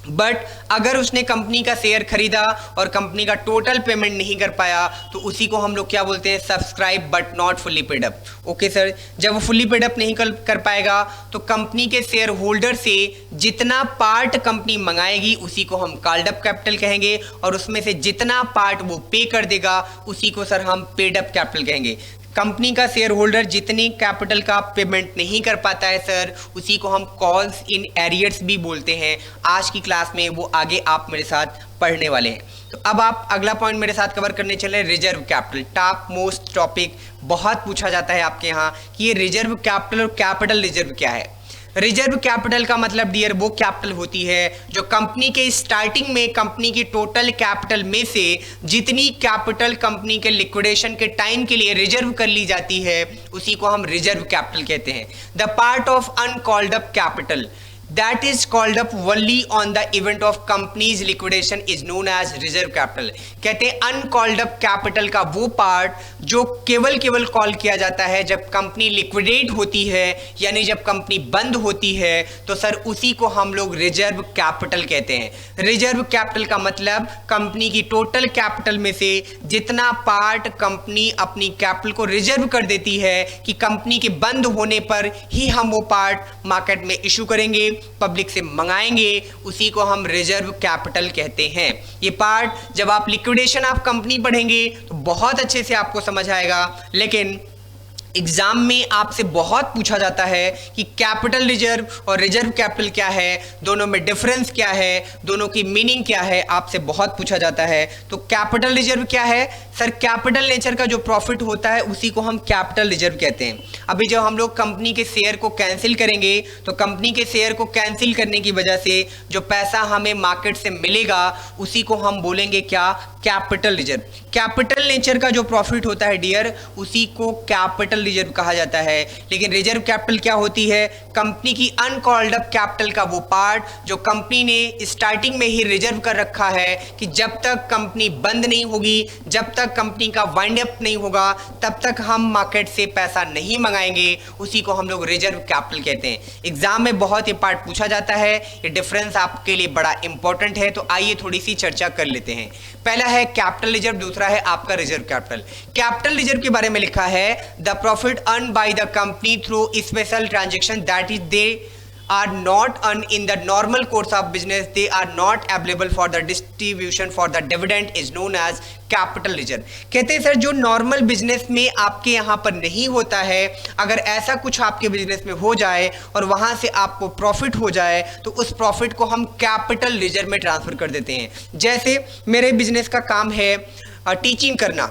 But अगर उसने कंपनी का शेयर खरीदा और कंपनी का टोटल पेमेंट नहीं कर पाया तो उसी को हम लोग क्या बोलते हैं? Subscribe but not fully paid up. Okay sir. जब वो फुली पेड अप नहीं कर पाएगा तो कंपनी के शेयर होल्डर से जितना पार्ट कंपनी मंगाएगी उसी को हम कॉल्ड अप कैपिटल कहेंगे और उसमें से जितना पार्ट वो पे कर देगा उसी को सर हम पेड अप कैपिटल कहेंगे। कंपनी का शेयर होल्डर जितनी कैपिटल का पेमेंट नहीं कर पाता है सर उसी को हम कॉल्स इन एरियर्स भी बोलते हैं। आज की क्लास में वो आगे आप मेरे साथ पढ़ने वाले हैं। तो अब आप अगला पॉइंट मेरे साथ कवर करने चले, reserve capital. Top most topic, बहुत पूछा जाता है आपके यहाँ कि ये रिजर्व कैपिटल और कैपिटल रिजर्व क्या है। रिजर्व कैपिटल का मतलब डियर वो कैपिटल होती है जो कंपनी के स्टार्टिंग में कंपनी की टोटल कैपिटल में से जितनी कैपिटल कंपनी के लिक्विडेशन के टाइम के लिए रिजर्व कर ली जाती है उसी को हम रिजर्व कैपिटल कहते हैं। The part of uncalled up capital that is called up only on the event of company's liquidation is known as reserve capital। कहते हैं अनकॉल्ड अप कैपिटल का वो पार्ट जो केवल कॉल किया जाता है जब कंपनी लिक्विडेट होती है, यानी जब कंपनी बंद होती है तो सर उसी को हम लोग रिजर्व कैपिटल कहते हैं। रिजर्व कैपिटल का मतलब कंपनी की टोटल कैपिटल में से जितना पार्ट कंपनी अपनी कैपिटल को रिजर्व कर देती है कि कंपनी के बंद होने पर ही हम वो पार्ट मार्केट में इशू करेंगे, पब्लिक से मंगाएंगे, उसी को हम रिजर्व कैपिटल कहते हैं। ये पार्ट जब आप लिक्विडेशन ऑफ कंपनी पढ़ेंगे तो बहुत अच्छे से आपको समझ आएगा, लेकिन एग्जाम में आपसे बहुत पूछा जाता है कि कैपिटल रिजर्व और रिजर्व कैपिटल क्या है, दोनों में डिफरेंस क्या है, दोनों की मीनिंग क्या है, आपसे बहुत पूछा जाता है। तो कैपिटल रिजर्व क्या है सर? कैपिटल नेचर का जो प्रॉफिट होता है उसी को हम कैपिटल रिजर्व कहते हैं। अभी जब हम लोग कंपनी के शेयर को कैंसिल करेंगे तो कंपनी के शेयर को कैंसिल करने की वजह से जो पैसा हमें मार्केट से मिलेगा उसी को हम बोलेंगे क्या? Capital reserve. कैपिटल नेचर का जो प्रॉफिट होता है डियर उसी को कैपिटल रिजर्व कहा जाता है। लेकिन रिजर्व कैपिटल क्या होती है? कंपनी की अनकॉल्ड अप कैपिटल का वो पार्ट जो कंपनी ने स्टार्टिंग में ही रिजर्व कर रखा है कि जब तक कंपनी बंद नहीं होगी, जब तक कंपनी का वाइंड अप नहीं होगा तब तक हम मार्केट से पैसा नहीं मंगाएंगे, उसी को हम लोग रिजर्व कैपिटल कहते हैं। एग्जाम में बहुत ये पार्ट पूछा जाता है, ये डिफरेंस आपके लिए बड़ा इंपॉर्टेंट है। तो आइए थोड़ी सी चर्चा कर लेते हैं। पहला है कैपिटल रिजर्व, दूसरा है आपका रिजर्व कैपिटल। कैपिटल रिजर्व के बारे में लिखा है the profit earn by the company through special transaction that is they are not earned in the normal course of business, they are not available for the distribution for the dividend is known as capital reserve। कहते हैं sir जो normal business में आपके यहाँ पर नहीं होता है, अगर ऐसा कुछ आपके बिजनेस में हो जाए और वहाँ से आपको प्रॉफिट हो जाए तो उस प्रॉफिट को हम कैपिटल रिजर्व में ट्रांसफर कर देते हैं। जैसे मेरे बिजनेस का काम है टीचिंग करना,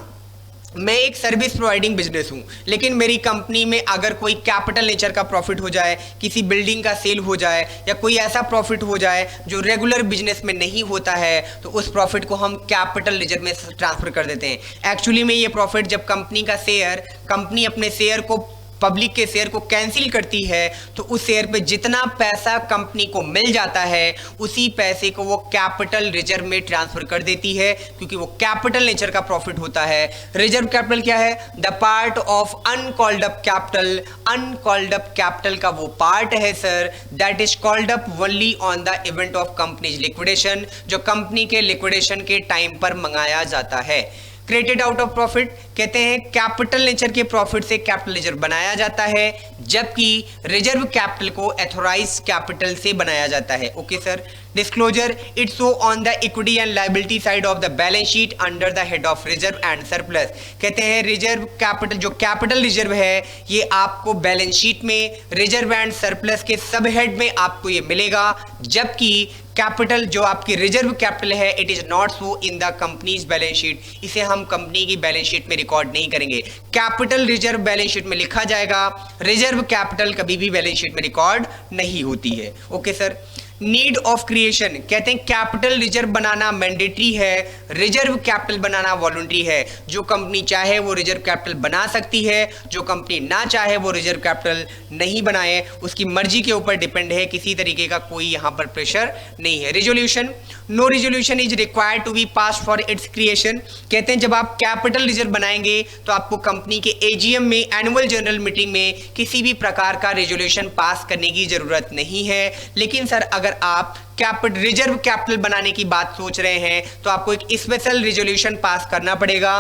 मैं एक सर्विस प्रोवाइडिंग बिजनेस हूँ, लेकिन मेरी कंपनी में अगर कोई कैपिटल नेचर का प्रॉफिट हो जाए, किसी बिल्डिंग का सेल हो जाए या कोई ऐसा प्रॉफिट हो जाए जो रेगुलर बिजनेस में नहीं होता है तो उस प्रॉफिट को हम कैपिटल रिजर्व में ट्रांसफर कर देते हैं। एक्चुअली में ये प्रॉफिट जब कंपनी अपने शेयर को पब्लिक के शेयर को कैंसिल करती है तो उस शेयर पे जितना पैसा कंपनी को मिल जाता है उसी पैसे को वो कैपिटल रिजर्व में ट्रांसफर कर देती है, क्योंकि वो कैपिटल नेचर का प्रॉफिट होता है। रिजर्व कैपिटल क्या है? The part of uncalled up capital. Uncalled up capital का वो पार्ट है sir that is called up only on the event of companies liquidation, जो कंपनी के लिक्विडेशन के टाइम पर मंगाया जाता है। क्रिएटेड आउट ऑफ प्रॉफिट कहते हैं कैपिटल नेचर के प्रॉफिट से कैपिटल रिजर्व बनाया जाता है, जबकि रिजर्व कैपिटल को एथोराइज कैपिटल से बनाया जाता है। Okay sir. Disclosure it's so on the equity and liability side of the balance sheet under the head of reserve and surplus. कहते हैं रिजर्व कैपिटल, जो कैपिटल रिजर्व है ये आपको बैलेंस शीट में रिजर्व एंड सरप्लस के सब head में आपको ये मिलेगा, जबकि कैपिटल जो आपकी रिजर्व कैपिटल है it is not so in the companies balance sheet. इसे हम कंपनी की बैलेंस शीट में रिकॉर्ड नहीं करेंगे। कैपिटल रिजर्व बैलेंस शीट में लिखा जाएगा, रिजर्व कैपिटल कभी भी बैलेंस शीट में रिकॉर्ड नहीं होती है। Okay sir. Need of creation कहते हैं कैपिटल रिजर्व बनाना मैंडेटरी है, रिजर्व कैपिटल बनाना वॉलंटरी है। जो कंपनी चाहे वो रिजर्व कैपिटल बना सकती है, जो कंपनी ना चाहे वो रिजर्व कैपिटल नहीं बनाए, उसकी मर्जी के ऊपर डिपेंड है, किसी तरीके का कोई यहाँ पर प्रेशर नहीं है। Resolution no resolution is required to be pass for its creation. कहते हैं जब आप कैपिटल रिजर्व बनाएंगे तो आपको कंपनी के एजीएम में, एनुअल जनरल मीटिंग में किसी भी प्रकार का रिजोल्यूशन पास करने की जरूरत नहीं है। लेकिन सर अगर आप कैपिटल रिजर्व कैपिटल बनाने की बात सोच रहे हैं तो आपको एक स्पेशल रिजोल्यूशन पास करना पड़ेगा।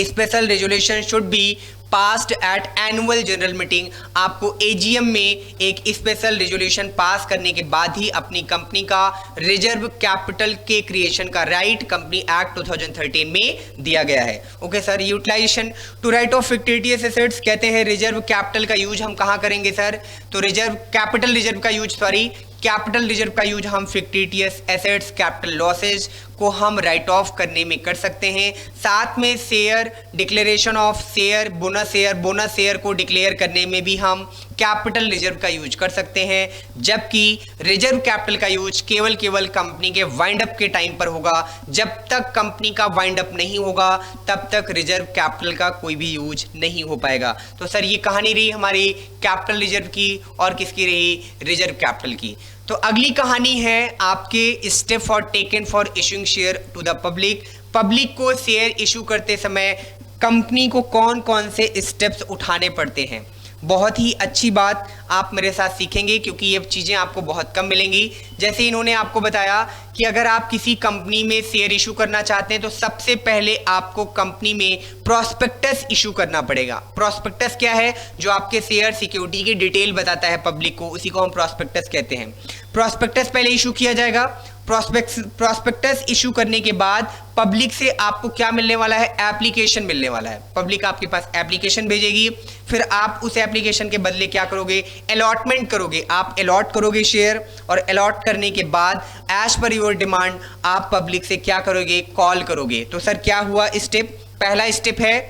Special resolution should be passed at annual general meeting. आपको एजीएम में एक स्पेशल रिजोल्यूशन पास करने के बाद ही अपनी कंपनी का रिजर्व कैपिटल के क्रिएशन का राइट कंपनी एक्ट 2013 में दिया गया है। Okay sir. Utilization to write off fictitious assets कहते हैं रिजर्व कैपिटल का यूज हम कहाँ करेंगे सर? तो कैपिटल रिजर्व का यूज कैपिटल रिजर्व का यूज हम फिक्टिटियस एसेट्स, कैपिटल लॉसेज को हम राइट ऑफ करने में कर सकते हैं। साथ में share declaration of share, bonus share को डिक्लेयर करने में भी हम कैपिटल रिजर्व का यूज कर सकते हैं, जबकि रिजर्व कैपिटल का यूज केवल कंपनी के वाइंड अप के टाइम पर होगा। जब तक कंपनी का वाइंड अप नहीं होगा तब तक रिजर्व कैपिटल का कोई भी यूज नहीं हो पाएगा। तो सर ये कहानी रही हमारी कैपिटल रिजर्व की और किसकी रही? रिजर्व कैपिटल की। तो अगली कहानी है आपके step for taken for issuing share to the public. Public को शेयर इशू करते समय कंपनी को कौन कौन से स्टेप्स उठाने पड़ते हैं। बहुत ही अच्छी बात आप मेरे साथ सीखेंगे, क्योंकि ये चीज़ें आपको बहुत कम मिलेंगी। जैसे इन्होंने आपको बताया कि अगर आप किसी कंपनी में शेयर इशू करना चाहते हैं तो सबसे पहले आपको कंपनी में प्रॉस्पेक्टस इशू करना पड़ेगा। प्रॉस्पेक्टस क्या है? जो आपके शेयर सिक्योरिटी की डिटेल बताता है पब्लिक को, उसी को हम प्रॉस्पेक्टस कहते हैं। प्रॉस्पेक्टस पहले इशू किया जाएगा। प्रॉस्पेक्टस इशू करने के बाद पब्लिक से आपको क्या मिलने वाला है? एप्लीकेशन मिलने वाला है। पब्लिक आपके पास एप्लीकेशन भेजेगी, फिर आप उस एप्लीकेशन के बदले क्या करोगे? अलॉटमेंट करोगे। आप अलॉट करोगे शेयर, और अलॉट करने के बाद एज पर योर डिमांड आप पब्लिक से क्या करोगे? कॉल करोगे। तो सर क्या हुआ स्टेप? पहला स्टेप है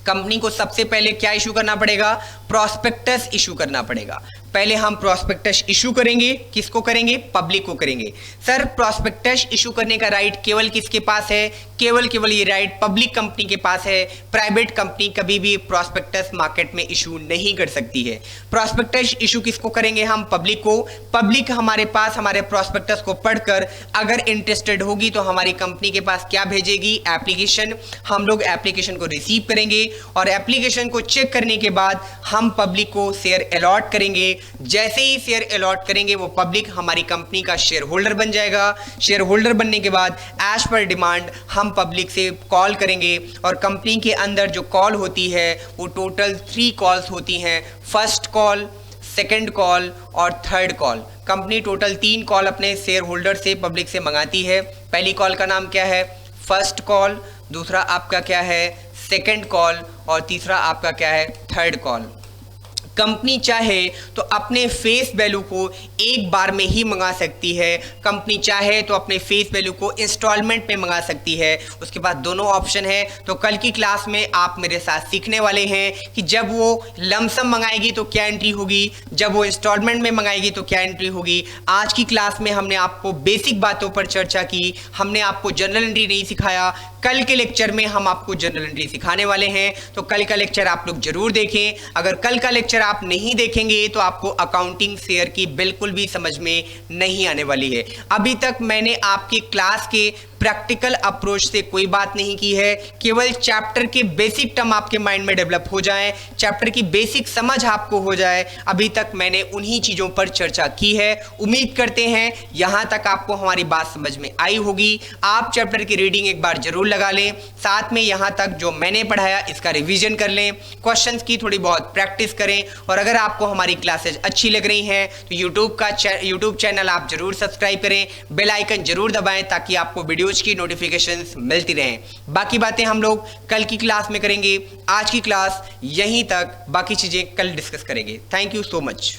कंपनी को सबसे पहले क्या इशू करना पड़ेगा? प्रॉस्पेक्टस इशू करना पड़ेगा। पहले हम प्रॉस्पेक्टस इशू करेंगे। किसको करेंगे? पब्लिक को करेंगे। सर प्रॉस्पेक्टस इशू करने का राइट केवल किसके पास है? केवल ये राइट पब्लिक कंपनी के पास है। प्राइवेट कंपनी कभी भी प्रॉस्पेक्टस मार्केट में इशू नहीं कर सकती है। प्रॉस्पेक्टस इशू किसको करेंगे? हम पब्लिक को। पब्लिक हमारे पास हमारे प्रॉस्पेक्टस को पढ़कर अगर इंटरेस्टेड होगी तो हमारी कंपनी के पास क्या भेजेगी? एप्लीकेशन। हम लोग एप्लीकेशन को रिसीव करेंगे और एप्लीकेशन को चेक करने के बाद हम पब्लिक को शेयर अलॉट करेंगे। जैसे ही शेयर अलॉट करेंगे वो पब्लिक हमारी कंपनी का शेयर होल्डर बन जाएगा। शेयर होल्डर बनने के बाद एज पर डिमांड हम पब्लिक से कॉल करेंगे, और कंपनी के अंदर जो कॉल होती है वो टोटल 3 कॉल्स होती हैं। फर्स्ट कॉल, सेकंड कॉल और third call. Company total 3 call अपने शेयर होल्डर से, पब्लिक से मंगाती है। पहली कॉल का नाम क्या है? First call. दूसरा आपका क्या है? Second call. और तीसरा आपका क्या है? Third call. कंपनी चाहे तो अपने फेस वैल्यू को एक बार में ही मंगा सकती है। कंपनी चाहे तो अपने फेस वैल्यू को इंस्टॉलमेंट में मंगा सकती है। उसके बाद दोनों ऑप्शन है। तो कल की क्लास में आप मेरे साथ सीखने वाले हैं कि जब वो लमसम मंगाएगी तो क्या एंट्री होगी, जब वो इंस्टॉलमेंट में मंगाएगी तो क्या एंट्री होगी। आज की क्लास में हमने आपको बेसिक बातों पर चर्चा की। हमने आपको जनरल एंट्री नहीं सिखाया, कल के लेक्चर में हम आपको जर्नल एंट्री सिखाने वाले हैं, तो कल का लेक्चर आप लोग जरूर देखें। अगर कल का लेक्चर आप नहीं देखेंगे तो आपको अकाउंटिंग शेयर की बिल्कुल भी समझ में नहीं आने वाली है। अभी तक मैंने आपकी क्लास के प्रैक्टिकल अप्रोच से कोई बात नहीं की है, केवल चैप्टर के बेसिक टर्म आपके माइंड में डेवलप हो जाएं, चैप्टर की बेसिक समझ आपको हो जाए, अभी तक मैंने उन्हीं चीज़ों पर चर्चा की है। उम्मीद करते हैं यहाँ तक आपको हमारी बात समझ में आई होगी। आप चैप्टर की रीडिंग एक बार जरूर लगा लें, साथ में यहाँ तक जो मैंने पढ़ाया इसका रिवीजन कर लें, क्वेश्चंस की थोड़ी बहुत प्रैक्टिस करें। और अगर आपको हमारी क्लासेज अच्छी लग रही हैं तो यूट्यूब चैनल आप जरूर सब्सक्राइब करें, बेल आइकन जरूर दबाएं ताकि आपको वीडियोज की नोटिफिकेशंस मिलती रहें। बाकी बातें हम लोग कल की क्लास में करेंगे। आज की क्लास यहीं तक, बाकी चीजें कल डिस्कस करेंगे। Thank you so much.